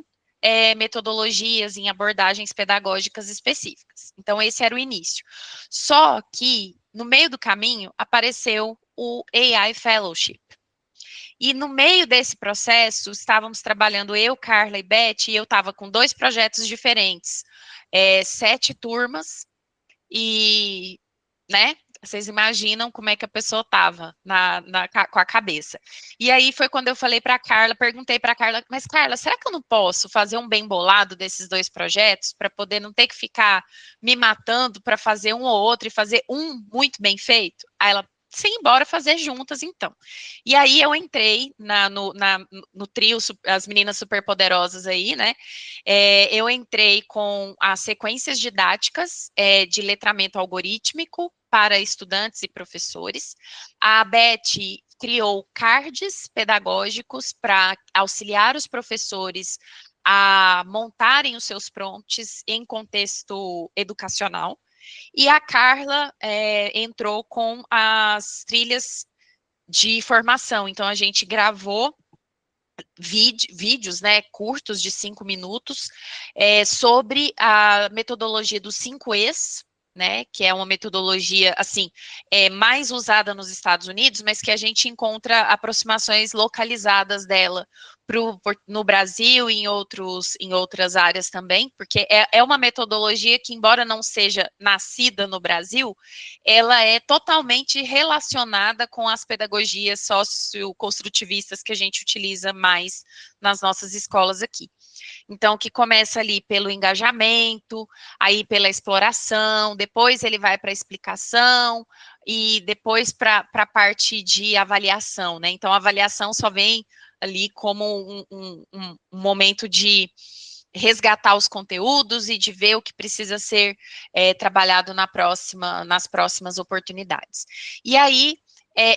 A: metodologias, em abordagens pedagógicas específicas. Então, esse era o início. Só que, no meio do caminho, apareceu o AI Fellowship. E no meio desse processo, estávamos trabalhando eu, Carla e Beth, e eu estava com 2 projetos diferentes, 7 turmas, e, né, vocês imaginam como é que a pessoa estava com a cabeça. E aí foi quando eu falei para a Carla, perguntei para a Carla, mas Carla, será que eu não posso fazer um bem bolado desses 2 projetos, para poder não ter que ficar me matando para fazer um ou outro, e fazer um muito bem feito? Aí ela, sim, bora fazer juntas, então. E aí eu entrei no trio, as meninas superpoderosas aí, né? Eu entrei com as sequências didáticas de letramento algorítmico para estudantes e professores. A Beth criou cards pedagógicos para auxiliar os professores a montarem os seus prompts em contexto educacional. E a Carla entrou com as trilhas de formação. Então, a gente gravou vídeos, né, curtos de 5 minutos, sobre a metodologia dos 5Es, né, que é uma metodologia, assim, mais usada nos Estados Unidos, mas que a gente encontra aproximações localizadas dela no Brasil e em outras áreas também, porque é uma metodologia que, embora não seja nascida no Brasil, ela é totalmente relacionada com as pedagogias socioconstrutivistas que a gente utiliza mais nas nossas escolas aqui. Então, que começa ali pelo engajamento, aí pela exploração, depois ele vai para a explicação, e depois para a parte de avaliação, né? Então, a avaliação só vem ali como um momento de resgatar os conteúdos e de ver o que precisa ser trabalhado nas próximas oportunidades. E aí,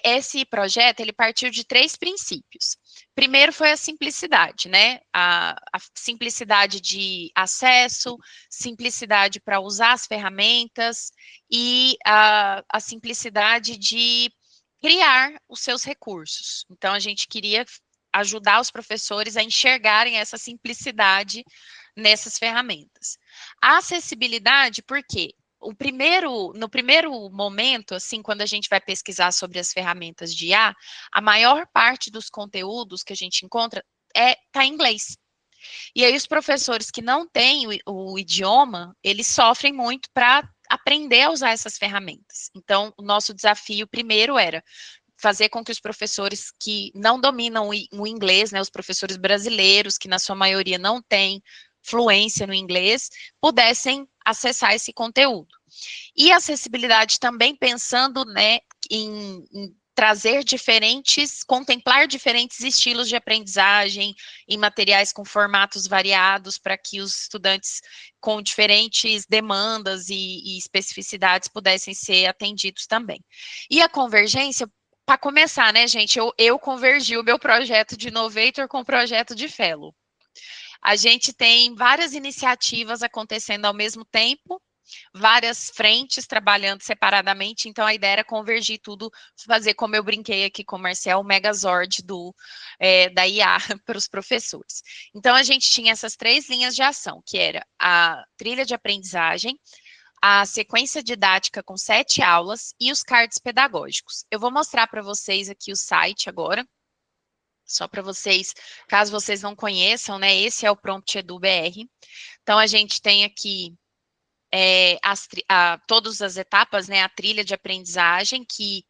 A: esse projeto, ele partiu de 3 princípios. Primeiro foi a simplicidade, né? A simplicidade de acesso, simplicidade para usar as ferramentas e a simplicidade de criar os seus recursos. Então, a gente queria ajudar os professores a enxergarem essa simplicidade nessas ferramentas. A acessibilidade, por quê? No primeiro momento, assim, quando a gente vai pesquisar sobre as ferramentas de IA, a maior parte dos conteúdos que a gente encontra está em inglês. E aí os professores que não têm o idioma, eles sofrem muito para aprender a usar essas ferramentas. Então, o nosso desafio primeiro era fazer com que os professores que não dominam o inglês, né, os professores brasileiros, que na sua maioria não têm fluência no inglês, pudessem acessar esse conteúdo. E acessibilidade também pensando, né, em trazer contemplar diferentes estilos de aprendizagem em materiais com formatos variados para que os estudantes com diferentes demandas e especificidades pudessem ser atendidos também. E a convergência, para começar, né, gente, eu convergi o meu projeto de Innovator com o projeto de Fellow. A gente tem várias iniciativas acontecendo ao mesmo tempo, várias frentes trabalhando separadamente, então a ideia era convergir tudo, fazer como eu brinquei aqui com o Marcel, o Megazord da IA para os professores. Então a gente tinha essas 3 linhas de ação, que era a trilha de aprendizagem, a sequência didática com 7 aulas e os cards pedagógicos. Eu vou mostrar para vocês aqui o site agora, só para vocês, caso vocês não conheçam, né, esse é o Prompt Edu BR. Então, a gente tem aqui todas as etapas, né, a trilha de aprendizagem, que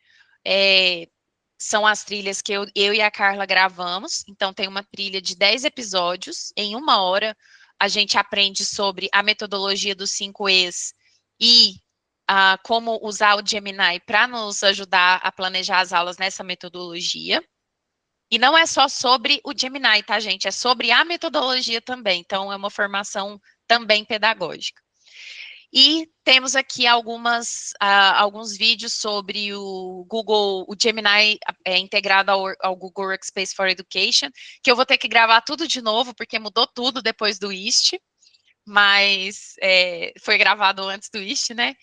A: são as trilhas que eu e a Carla gravamos. Então, tem uma trilha de 10 episódios, em 1 hora a gente aprende sobre a metodologia dos 5Es e como usar o Gemini para nos ajudar a planejar as aulas nessa metodologia. E não é só sobre o Gemini, tá, gente? É sobre a metodologia também. Então, é uma formação também pedagógica. E temos aqui alguns vídeos sobre o Google, o Gemini integrado ao Google Workspace for Education, que eu vou ter que gravar tudo de novo, porque mudou tudo depois do IST, mas foi gravado antes do IST, né?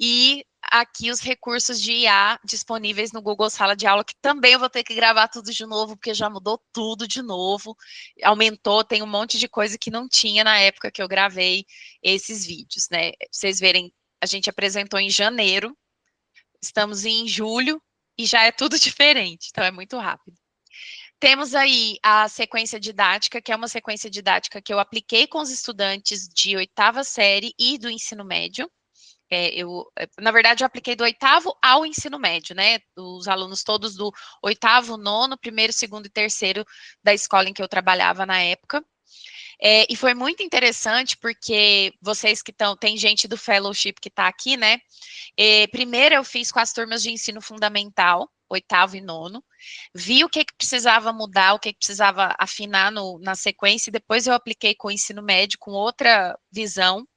A: E aqui os recursos de IA disponíveis no Google Sala de Aula, que também eu vou ter que gravar tudo de novo, porque já mudou tudo de novo, aumentou, tem um monte de coisa que não tinha na época que eu gravei esses vídeos, né? Pra vocês verem, a gente apresentou em janeiro, estamos em julho, e já é tudo diferente, então é muito rápido. Temos aí a sequência didática, que é uma sequência didática que eu apliquei com os estudantes de 8ª série e do ensino médio. Na verdade, eu apliquei do 8º ao ensino médio, né? Os alunos todos do 8º, 9º, 1º, 2º e 3º da escola em que eu trabalhava na época. E foi muito interessante, porque vocês que estão, tem gente do fellowship que está aqui, né? Primeiro eu fiz com as turmas de ensino fundamental, 8º e 9º, vi o que precisava mudar, o que precisava afinar na sequência, e depois eu apliquei com o ensino médio, com outra visão.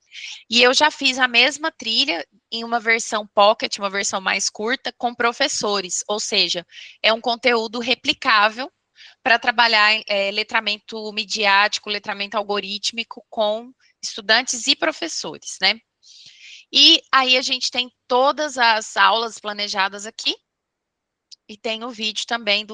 A: E eu já fiz a mesma trilha em uma versão pocket, uma versão mais curta, com professores, ou seja, é um conteúdo replicável para trabalhar letramento midiático, letramento algorítmico com estudantes e professores, né? E aí a gente tem todas as aulas planejadas aqui, e tem o vídeo também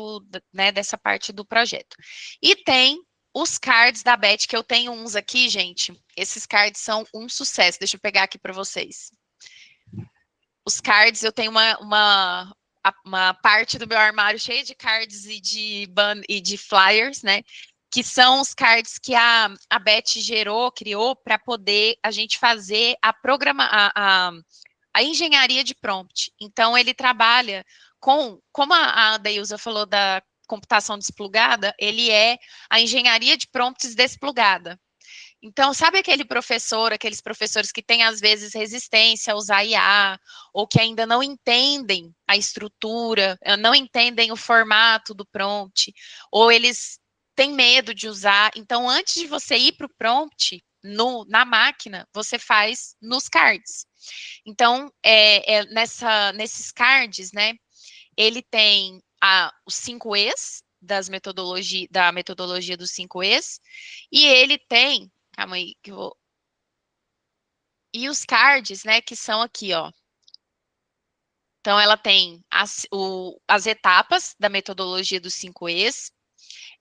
A: dessa parte do projeto. E tem os cards da Beth, que eu tenho uns aqui, gente. Esses cards são um sucesso. Deixa eu pegar aqui para vocês. Os cards, eu tenho uma parte do meu armário cheia de cards e de flyers, né? Que são os cards que a Beth criou para poder a gente fazer a engenharia de prompt. Então, ele trabalha como a Deilza falou da computação desplugada, ele é a engenharia de prompts desplugada. Então, sabe aqueles professores que têm, às vezes, resistência a usar IA, ou que ainda não entendem a estrutura, não entendem o formato do prompt, ou eles têm medo de usar. Então, antes de você ir para o prompt, na máquina, você faz nos cards. Então, nesses cards, né, ele tem os 5 E's da metodologia dos 5 E's, e ele tem, calma aí, que eu vou... E os cards, né, que são aqui, ó. Então, ela tem as etapas da metodologia dos 5 E's,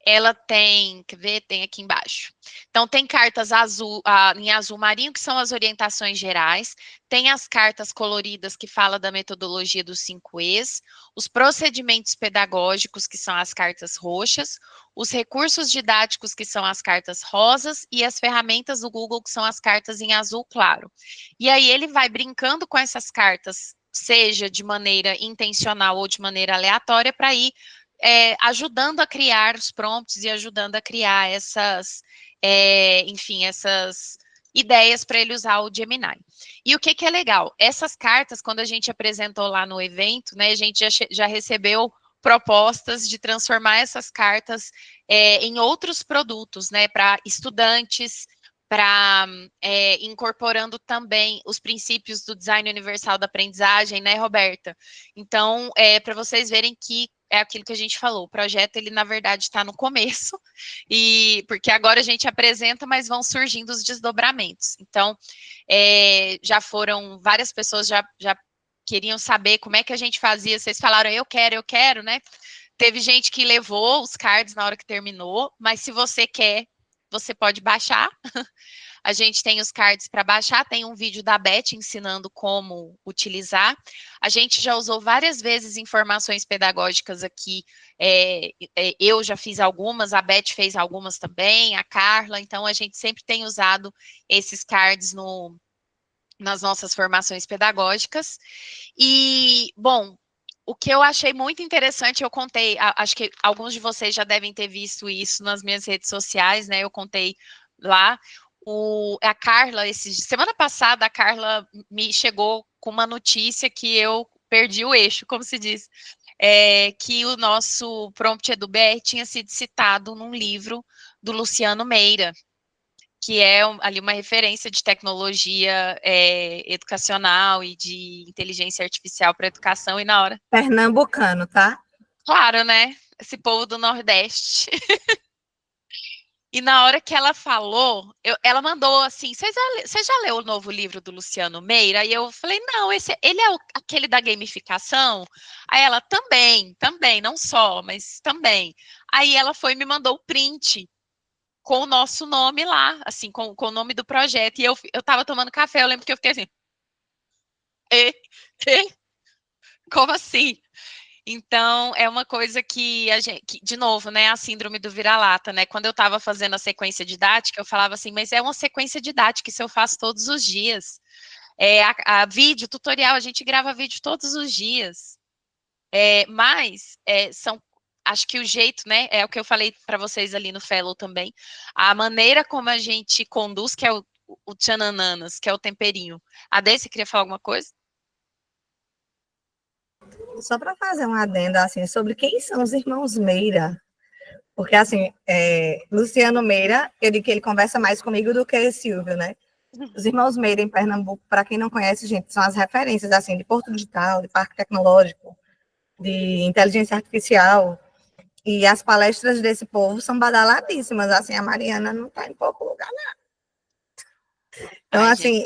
A: ela tem, quer ver, tem aqui embaixo. Então, tem cartas em azul marinho, que são as orientações gerais, tem as cartas coloridas, que fala da metodologia dos 5 E's, os procedimentos pedagógicos, que são as cartas roxas, os recursos didáticos, que são as cartas rosas, e as ferramentas do Google, que são as cartas em azul claro. E aí, ele vai brincando com essas cartas, seja de maneira intencional ou de maneira aleatória, para ir ajudando a criar os prompts e ajudando a criar essas ideias para ele usar o Gemini. E o que é legal? Essas cartas, quando a gente apresentou lá no evento, né, a gente já recebeu propostas de transformar essas cartas em outros produtos, né, para estudantes, para incorporando também os princípios do design universal da aprendizagem, né, Roberta? Então, para vocês verem que é aquilo que a gente falou, o projeto, ele, na verdade, está no começo, porque agora a gente apresenta, mas vão surgindo os desdobramentos. Então, já foram, várias pessoas já queriam saber como é que a gente fazia, vocês falaram, eu quero, né? Teve gente que levou os cards na hora que terminou, mas se você quer, você pode baixar. A gente tem os cards para baixar, tem um vídeo da Beth ensinando como utilizar. A gente já usou várias vezes informações pedagógicas aqui, eu já fiz algumas, a Beth fez algumas também, a Carla, então a gente sempre tem usado esses cards nas nossas formações pedagógicas. E, bom, o que eu achei muito interessante, eu contei, acho que alguns de vocês já devem ter visto isso nas minhas redes sociais, né, eu contei lá, a Carla, semana passada, a Carla me chegou com uma notícia que eu perdi o eixo, como se diz, que o nosso Prompt EduBR tinha sido citado num livro do Luciano Meira. que é ali uma referência de tecnologia educacional e de inteligência artificial para educação, e na hora...
C: Pernambucano, tá?
A: Claro, né? Esse povo do Nordeste. E na hora que ela falou, ela mandou assim, você já leu o novo livro do Luciano Meira? E eu falei, não, ele é aquele da gamificação? Aí ela, também, não só, mas também. Aí ela foi e me mandou o print com o nosso nome lá, assim, com o nome do projeto. E eu tava tomando café, eu lembro que eu fiquei assim, e, e, como assim? Então, é uma coisa que a gente, de novo, né, a síndrome do vira-lata, né? Quando eu estava fazendo a sequência didática, eu falava assim, mas é uma sequência didática, isso eu faço todos os dias. Vídeo, tutorial, a gente grava vídeo todos os dias. Mas acho que o jeito, né, é o que eu falei para vocês ali no Fellow também, a maneira como a gente conduz, que é o tchanananas, que é o temperinho. A Dê, você queria falar alguma coisa?
C: Só para fazer um adendo assim, sobre quem são os irmãos Meira. Porque, assim, Luciano Meira, eu digo que ele conversa mais comigo do que Silvio, né? Os irmãos Meira em Pernambuco, para quem não conhece, gente, são as referências, assim, de Porto Digital, de Parque Tecnológico, de inteligência artificial. E as palestras desse povo são badaladíssimas, assim, a Mariana não está em pouco lugar, não. Então,
A: Ai,
C: assim,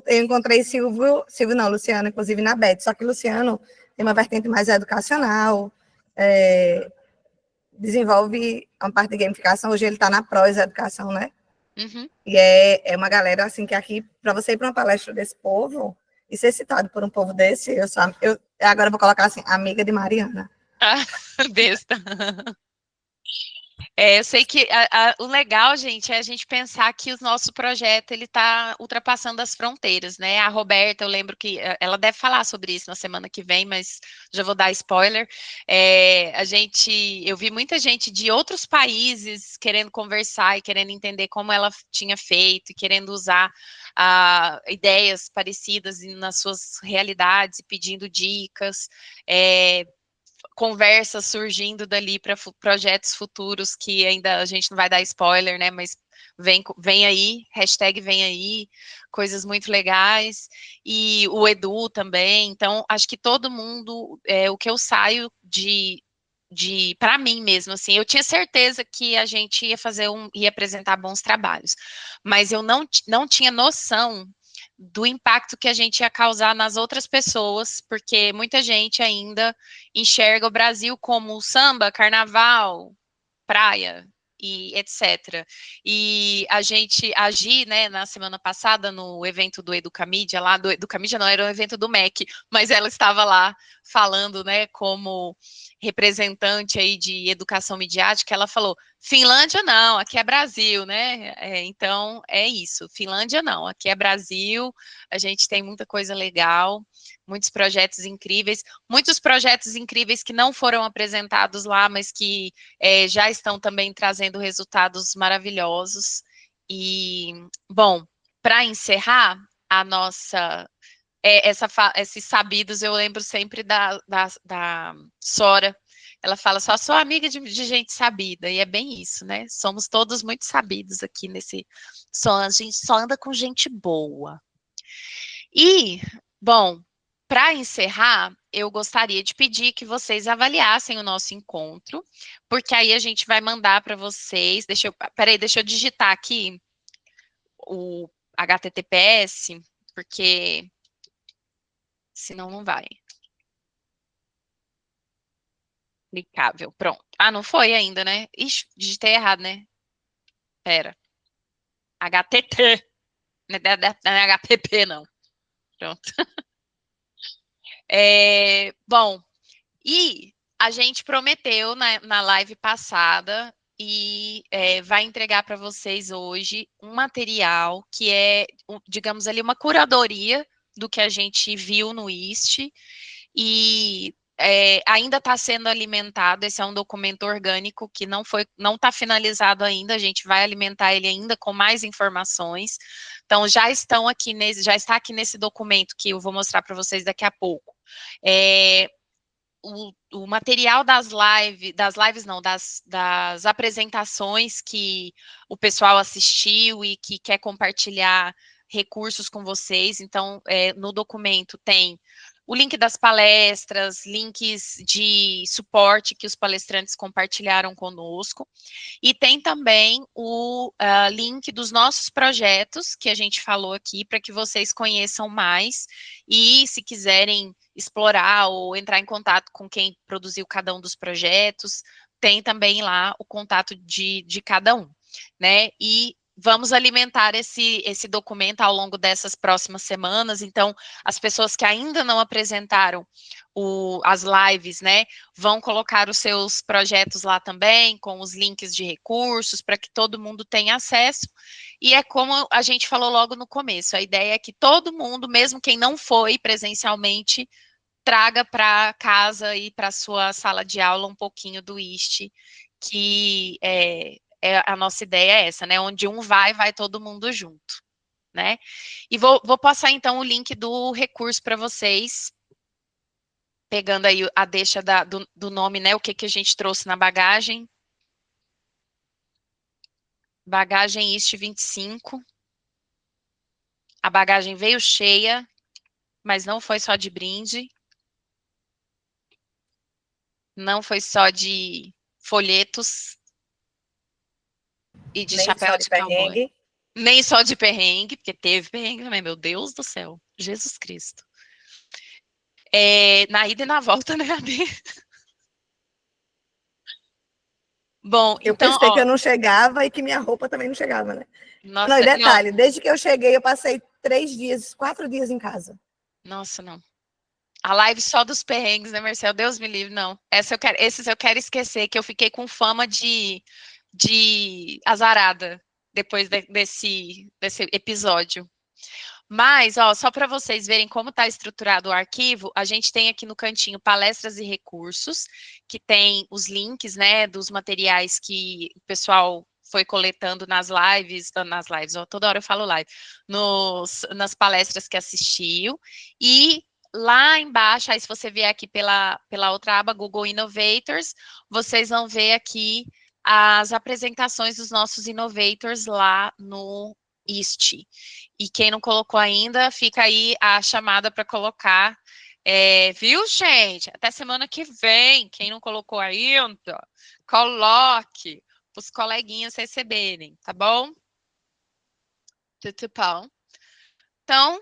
C: eu encontrei Silvio não, Luciano, inclusive na BET, só que Luciano tem uma vertente mais educacional, desenvolve uma parte de gamificação, hoje ele está na Prós Educação, né?
A: Uhum.
C: E é uma galera, assim, que aqui, para você ir para uma palestra desse povo, e ser citado por um povo desse, eu agora vou colocar assim, amiga de Mariana.
A: Ah, besta. Eu sei que o legal, gente, é a gente pensar que o nosso projeto ele está ultrapassando as fronteiras, né? A Roberta, eu lembro que ela deve falar sobre isso na semana que vem, mas já vou dar spoiler. Eu vi muita gente de outros países querendo conversar e querendo entender como ela tinha feito, e querendo usar ideias parecidas nas suas realidades, e pedindo dicas. Conversas surgindo dali para projetos futuros que ainda a gente não vai dar spoiler, né? Mas vem aí, hashtag vem aí, coisas muito legais, e o Edu também. Então, acho que todo mundo, o que eu saio para mim mesmo, assim, eu tinha certeza que a gente ia apresentar bons trabalhos, mas eu não tinha noção do impacto que a gente ia causar nas outras pessoas, porque muita gente ainda enxerga o Brasil como samba, carnaval, praia e etc. E a gente agir, né, na semana passada no evento do Educamídia, lá do Educamídia não, era um evento do MEC, mas ela estava lá falando, né, como representante aí de educação midiática, ela falou, Finlândia não, aqui é Brasil, né, então é isso, Finlândia não, aqui é Brasil, a gente tem muita coisa legal, muitos projetos incríveis que não foram apresentados lá, mas que já estão também trazendo resultados maravilhosos. E, bom, para encerrar a nossa... esses sabidos, eu lembro sempre da Sora. Ela fala, só sou amiga de gente sabida, e é bem isso, né? Somos todos muito sabidos aqui a gente só anda com gente boa. E, bom, para encerrar, eu gostaria de pedir que vocês avaliassem o nosso encontro, porque aí a gente vai mandar para vocês. Peraí, deixa eu digitar aqui o HTTPS, porque senão não vai. Clicável, pronto. Ah, não foi ainda, né? Ixi, digitei errado, né? Pera. HTT. Não é HTTP, não. Pronto. Bom, e a gente prometeu na live passada e vai entregar para vocês hoje um material que é, digamos ali, uma curadoria do que a gente viu no IST e ainda está sendo alimentado. Esse é um documento orgânico que não está finalizado ainda. A gente vai alimentar ele ainda com mais informações. Então já está aqui nesse documento que eu vou mostrar para vocês daqui a pouco. o material das lives não, das apresentações que o pessoal assistiu e que quer compartilhar recursos com vocês. Então, no documento tem o link das palestras, links de suporte que os palestrantes compartilharam conosco, e tem também o link dos nossos projetos, que a gente falou aqui, para que vocês conheçam mais, e se quiserem explorar ou entrar em contato com quem produziu cada um dos projetos, tem também lá o contato de cada um, né? E vamos alimentar esse documento ao longo dessas próximas semanas. Então, as pessoas que ainda não apresentaram as lives, né, vão colocar os seus projetos lá também, com os links de recursos, para que todo mundo tenha acesso. E é como a gente falou logo no começo, a ideia é que todo mundo, mesmo quem não foi presencialmente, traga para casa e para sua sala de aula um pouquinho do IST, que a nossa ideia é essa, né? Onde um vai todo mundo junto, né? E vou passar, então, o link do recurso para vocês, pegando aí a deixa do nome, né? O que a gente trouxe na bagagem. Bagagem IST 25. A bagagem veio cheia, mas não foi só de brinde. Não foi só de folhetos e de
C: Nem
A: chapéu
C: só
A: de cowboy.
C: perrengue.
A: Nem só de perrengue, porque teve perrengue também, meu Deus do céu, Jesus Cristo. Na ida e na volta, né, Ade? Bom,
C: Eu
A: então,
C: pensei que eu não chegava e que minha roupa também não chegava, né?
A: Nossa,
C: Não, e detalhe, desde que eu cheguei, eu passei 4 dias em casa.
A: Nossa, não. A live só dos perrengues, né, Marcelo? Deus me livre, não. Esses eu quero esquecer, que eu fiquei com fama de azarada depois desse episódio. Mas, só para vocês verem como está estruturado o arquivo, a gente tem aqui no cantinho palestras e recursos, que tem os links, né, dos materiais que o pessoal foi coletando nas lives, toda hora eu falo live, nas palestras que assistiu, e lá embaixo, aí se você vier aqui pela outra aba, Google Innovators, vocês vão ver aqui as apresentações dos nossos innovators lá no IST. E quem não colocou ainda, fica aí a chamada para colocar. Viu, gente? Até semana que vem. Quem não colocou ainda, coloque para os coleguinhas receberem, tá bom? Tutupão. Então,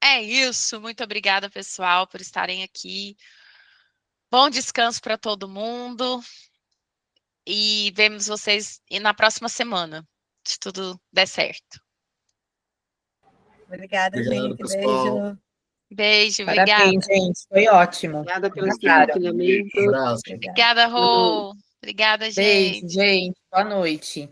A: é isso. Muito obrigada, pessoal, por estarem aqui. Bom descanso para todo mundo. E vemos vocês na próxima semana, se tudo der certo.
C: Obrigada,
B: Obrigado,
C: gente.
B: pessoal.
C: Beijo.
A: Beijo, obrigada.
E: Parabéns, gente. Foi ótimo.
D: Obrigada pelo
E: Arrasaram.
D: compartilhamento.
B: Um abraço.
C: Obrigada.
A: Obrigada, Rô. Obrigada, gente.
E: Beijo, gente. Boa noite.